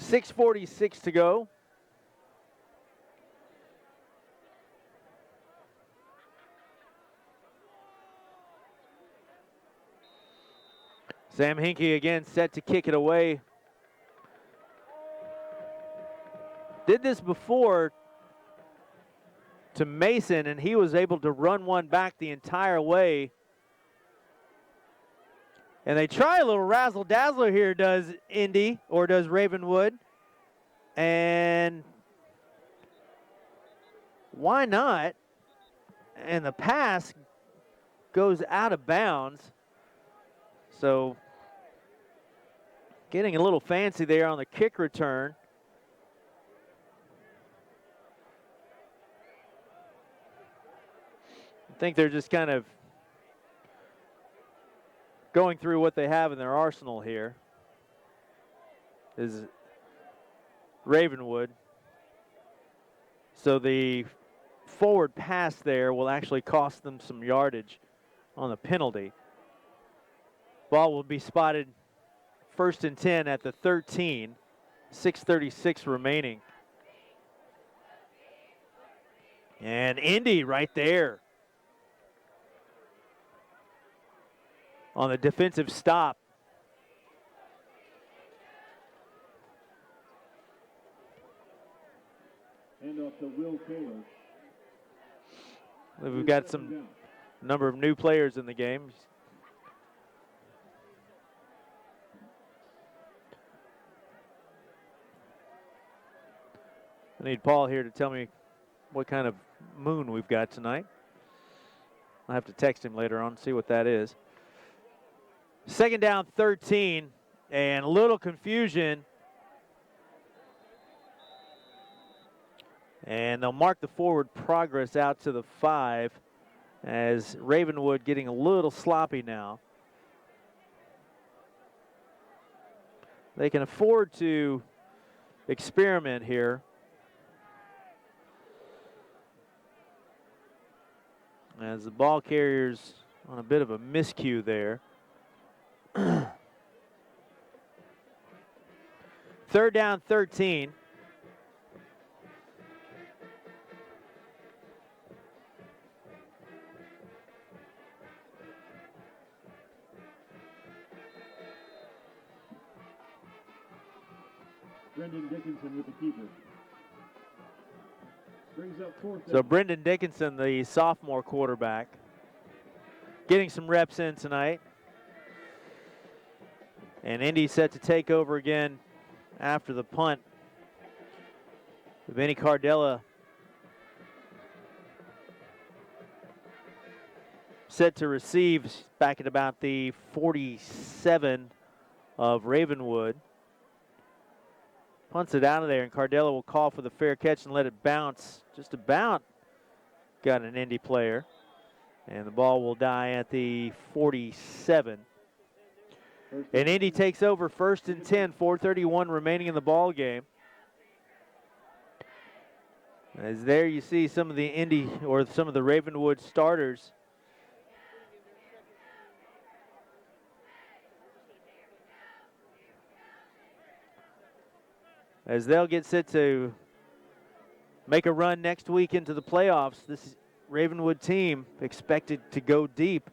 6:46 to go. Sam Hinkie again set to kick it away. Did this before to Mason, and he was able to run one back the entire way. And they try a little razzle-dazzler here, does Indy, or does Ravenwood. And why not? And the pass goes out of bounds. So getting a little fancy there on the kick return. I think they're just kind of going through what they have in their arsenal here. Is Ravenwood. So the forward pass there will actually cost them some yardage on the penalty. Ball will be spotted 1st and 10 at the 13, 6:36 remaining. And Indy right there on the defensive stop. Hand off to Will Taylor. We've got some number of new players in the game. I need Paul here to tell me what kind of moon we've got tonight. I'll have to text him later on and see what that is. 2nd down, 13, and a little confusion. And they'll mark the forward progress out to the 5 as Ravenwood getting a little sloppy now. They can afford to experiment here. As the ball carrier's on a bit of a miscue there. 3rd down, 13. Brendan Dickinson with the keeper. Brings up 4th down. So Brendan Dickinson, the sophomore quarterback, getting some reps in tonight. And Indy set to take over again after the punt. Vinny Cardella set to receive back at about the 47 of Ravenwood. Punts it out of there, and Cardella will call for the fair catch and let it bounce. Just about got an Indy player. And the ball will die at the 47. And Indy takes over 1st and 10, 4:31 remaining in the ball game. As there you see some of the Indy or some of the Ravenwood starters. As they'll get set to make a run next week into the playoffs. This Ravenwood team expected to go deep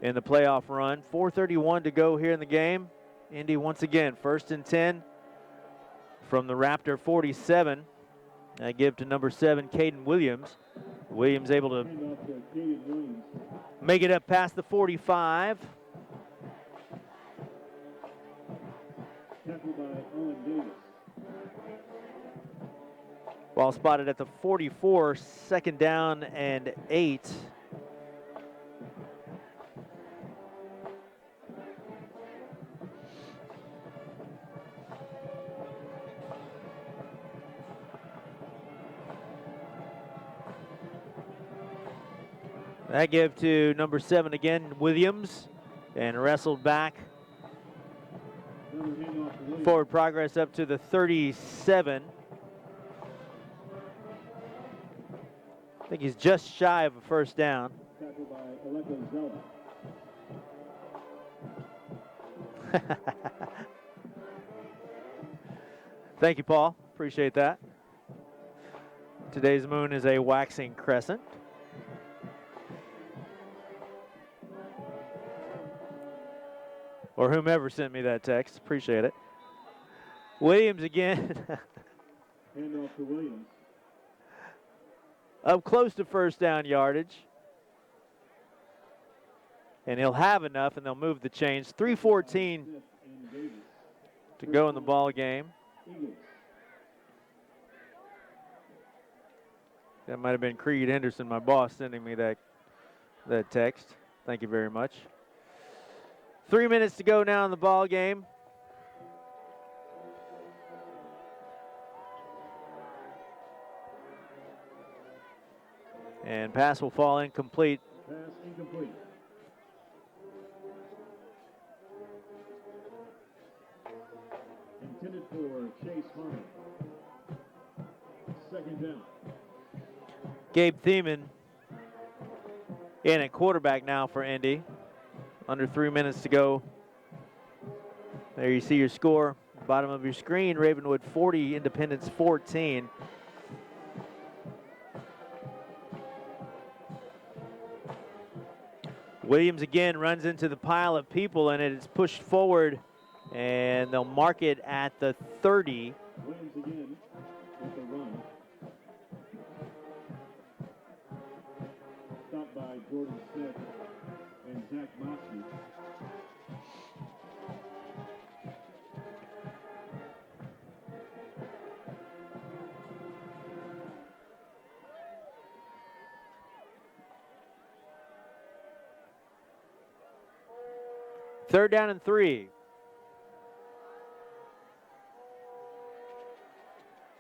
in the playoff run. 4:31 to go here in the game. Indy once again, 1st and 10 from the Raptor 47. I give to number 7, Caden Williams. Williams able to make it up past the 45. Tackled by Owen Davis. Ball spotted at the 44, 2nd down and 8. That give to number 7 again, Williams, and wrestled back. Forward progress up to the 37. I think he's just shy of a 1st down. Tackled by Aleko Thank you, Paul. Appreciate that. Today's moon is a waxing crescent. Or whomever sent me that text. Appreciate it. Williams again. Hand off to Williams. Up close to first down yardage. And he'll have enough, and they'll move the chains. 3:14 to go in the ball game. That might have been Creed Henderson, my boss, sending me that text. Thank you very much. 3 minutes to go now in the ball game. And pass will fall incomplete. Pass incomplete. Intended for Chase Harmon. Second down. Gabe Thiemann in at quarterback now for Indy. Under 3 minutes to go. There you see your score. Bottom of your screen, Ravenwood 40, Independence 14. Williams again runs into the pile of people, and it is pushed forward, and they'll mark it at the 30. Williams again with the run. Stopped by Jordan Smith and Zach Moskey. Third down and 3.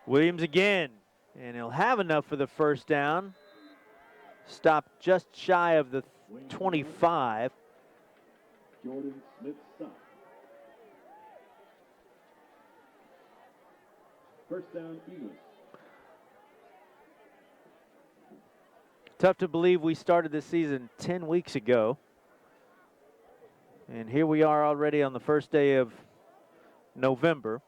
Williams again, and he'll have enough for the first down. Stopped just shy of the 25. Jordan Smith stop. First down, Eagles. Tough to believe we started this season 10 weeks ago. And here we are already on the first day of November.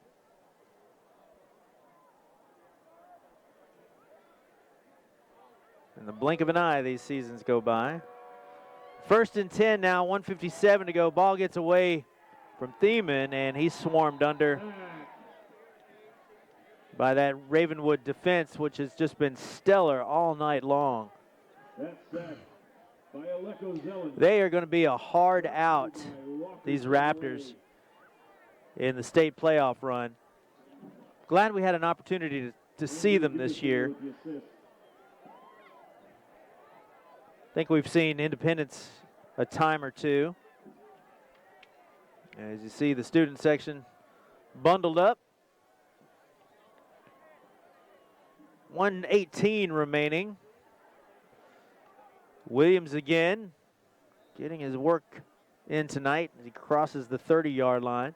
In the blink of an eye, these seasons go by. First and 10 now, 1:57 to go. Ball gets away from Thiemann, and he's swarmed under by that Ravenwood defense, which has just been stellar all night long. That's sacked by Aleko Zelen. They are going to be a hard out, these Raptors, in the state playoff run. Glad we had an opportunity to see them this year. I think we've seen Independence a time or two. As you see, the student section bundled up. 1:18 remaining. Williams again, getting his work in tonight as he crosses the 30-yard line.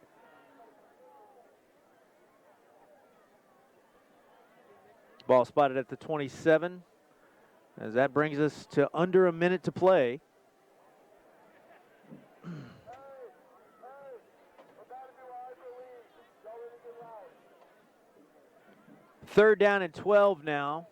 Ball spotted at the 27, as that brings us to under a minute to play. Third down and 12 now.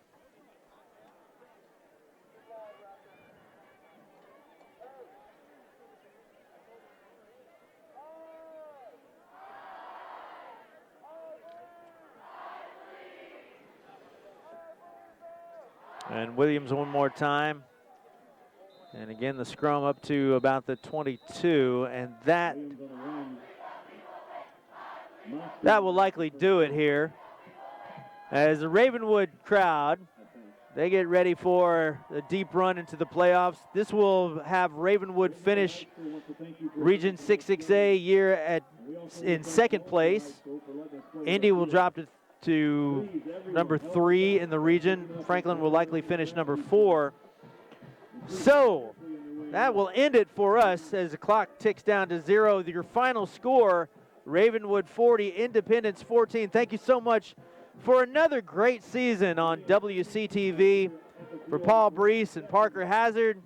And Williams one more time. And again, the scrum up to about the 22. And that will likely do it here. As the Ravenwood crowd, they get ready for a deep run into the playoffs. This will have Ravenwood finish Region 6-6A year in second place. Indy will drop to number 3 in the region. Franklin will likely finish number 4. So that will end it for us as the clock ticks down to 0. Your final score, Ravenwood 40, Independence 14. Thank you so much for another great season on WCTV. For Paul Brees and Parker Hazard,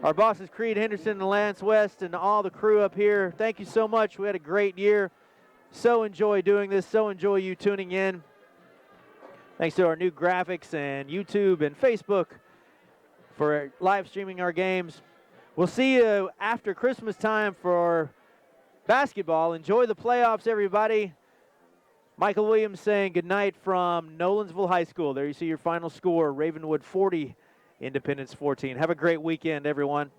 our bosses Creed Henderson and Lance West, and all the crew up here, thank you so much. We had a great year. So enjoy doing this. So enjoy you tuning in. Thanks to our new graphics and YouTube and Facebook for live streaming our games. We'll see you after Christmas time for basketball. Enjoy the playoffs, everybody. Michael Williams saying goodnight from Nolensville High School. There you see your final score, Ravenwood 40, Independence 14. Have a great weekend, everyone.